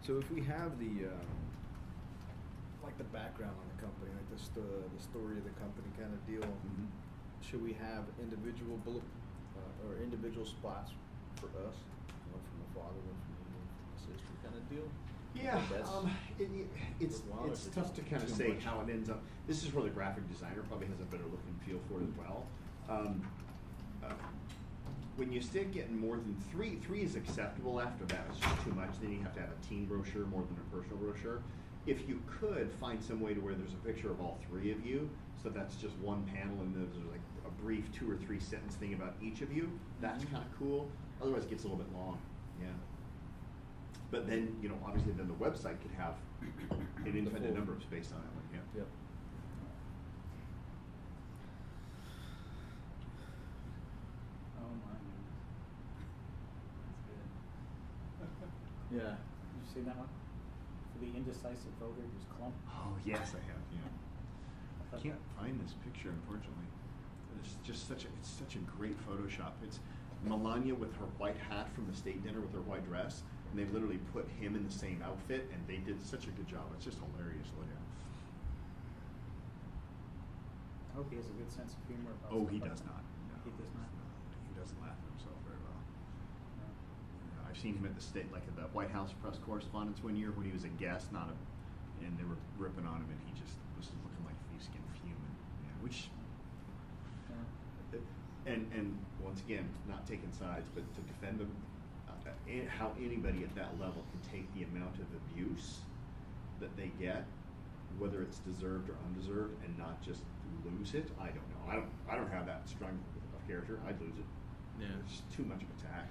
So if we have the like the background on the company, like the story of the company kind of deal, Mhm. should we have individual bullet or individual spots for us? One from the father, one from me, one from the sister, kind of deal. Yeah, That's it's worthwhile, or it's is it tough just to kind of too say much? how it ends up. This is where the graphic designer probably has a better look and feel for it as well. When you start getting more than three is acceptable. After that, it's just too much. Then you have to have a team brochure more than a personal brochure. If you could find some way to where there's a picture of all three of you, so that's just one panel and there's like a brief 2 or 3 sentence thing about each of you, that's kind of cool. Otherwise, it gets a little bit long. Yeah. But then, you know, obviously, then the website could have an infinite full- number of space on it. Like, yeah. Yep. Oh my goodness. That's good. Yeah. Did you see that one? For the indecisive voter who's clump. Oh yes, I have. Yeah. I thought can't that- find this picture, unfortunately. It's just it's such a great Photoshop. It's Melania with her white hat from the state dinner with her white dress, and they literally put him in the same outfit, and they did such a good job. It's just hilarious. Look at. I hope he has a good sense of humor about Oh, stuff he like does that. not. No, He does not. He doesn't laugh at himself very well. No. I've seen him at the state, like at the White House press correspondence one year when he was a guest, not a, and they were ripping on him, and he just was looking like he was getting fuming. Yeah, which. Yeah. And once again, not taking sides, but to defend them, how anybody at that level can take the amount of abuse that they get, whether it's deserved or undeserved, and not just lose it, I don't know. I don't have that strong of character. I'd lose it. Yeah. It's too much of attack.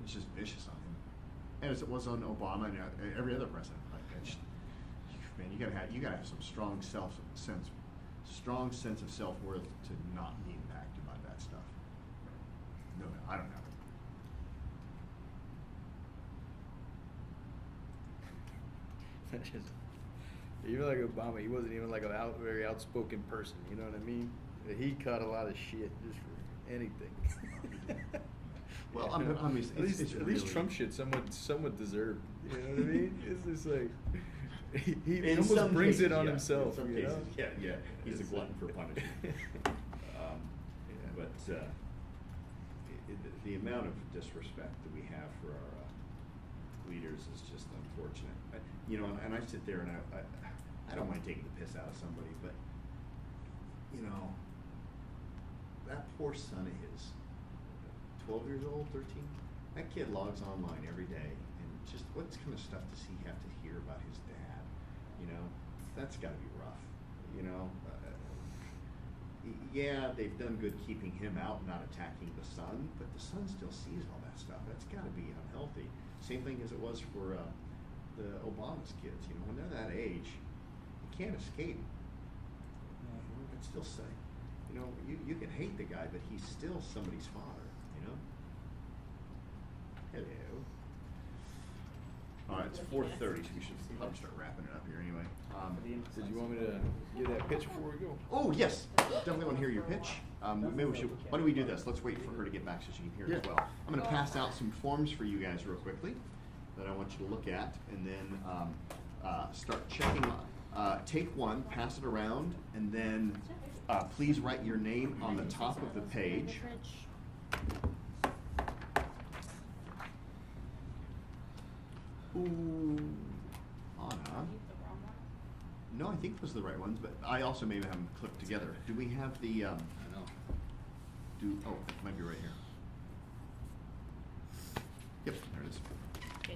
It's just vicious on him, and as it was on Obama and every other president. Like, man, you gotta have some strong sense of self-worth to not be impacted by that stuff. No, I don't have it. Even like Obama, he wasn't even like a very outspoken person. You know what I mean? He caught a lot of shit just for anything. Well, You know? I'm just- at least, it's at least really- Trump shit somewhat deserved. You know what I mean? It's just like he In almost some brings cases, it on yeah. himself. In some you cases, know? yeah, he's a It's glutton for punishment. Yeah. But the amount of disrespect that we have for our leaders is just unfortunate. You know, and I sit there and I don't mind taking the piss out of somebody, but you know, that poor son of his, 12 years old, 13, that kid logs online every day, and just what kind of stuff does he have to hear about his dad? You know, that's got to be rough. You know, yeah, they've done good keeping him out, not attacking the son, but the son still sees all that stuff. That's got to be unhealthy. Same thing as it was for the Obama's kids. You know, when they're that age, you can't escape. You can still say, you know, you can hate the guy, but he's still somebody's father. You know. Hello. All right, it's 4:30, so we should probably start wrapping it up here anyway. Did you want me to give that pitch before we go? Oh, yes, definitely want to hear your pitch. Maybe we should, why don't we do this? Let's wait for her to get back so she can hear it as well. I'm going to pass out some forms for you guys real quickly that I want you to look at, and then start checking. Take one, pass it around, and then please write your name on the top of the page. Ooh, Anna. The wrong one? No, I think those are the right ones, but I also maybe have them clipped together. Do we have the, I know. oh, it might be right here. Yep, there it is.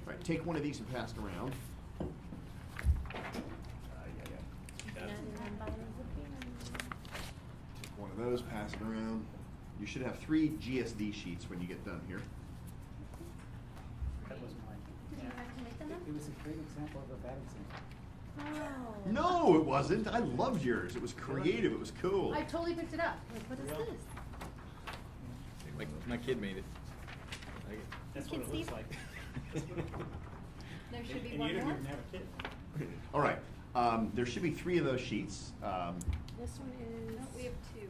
Right, take one of these and pass it around. Take one of those, pass it around. You should have 3 GSD sheets when you get done here. That was mine. Did you have to make them It was a great example of a bad example. Oh. No, it wasn't. I loved yours. It was creative. It was cool. I totally picked it up. Like, what is Yeah. this? My kid made it. I like it. That's what it looks like. There should be And one you more. didn't even have a kid. All right. There should be 3 of those sheets. This one is. No, we have 2.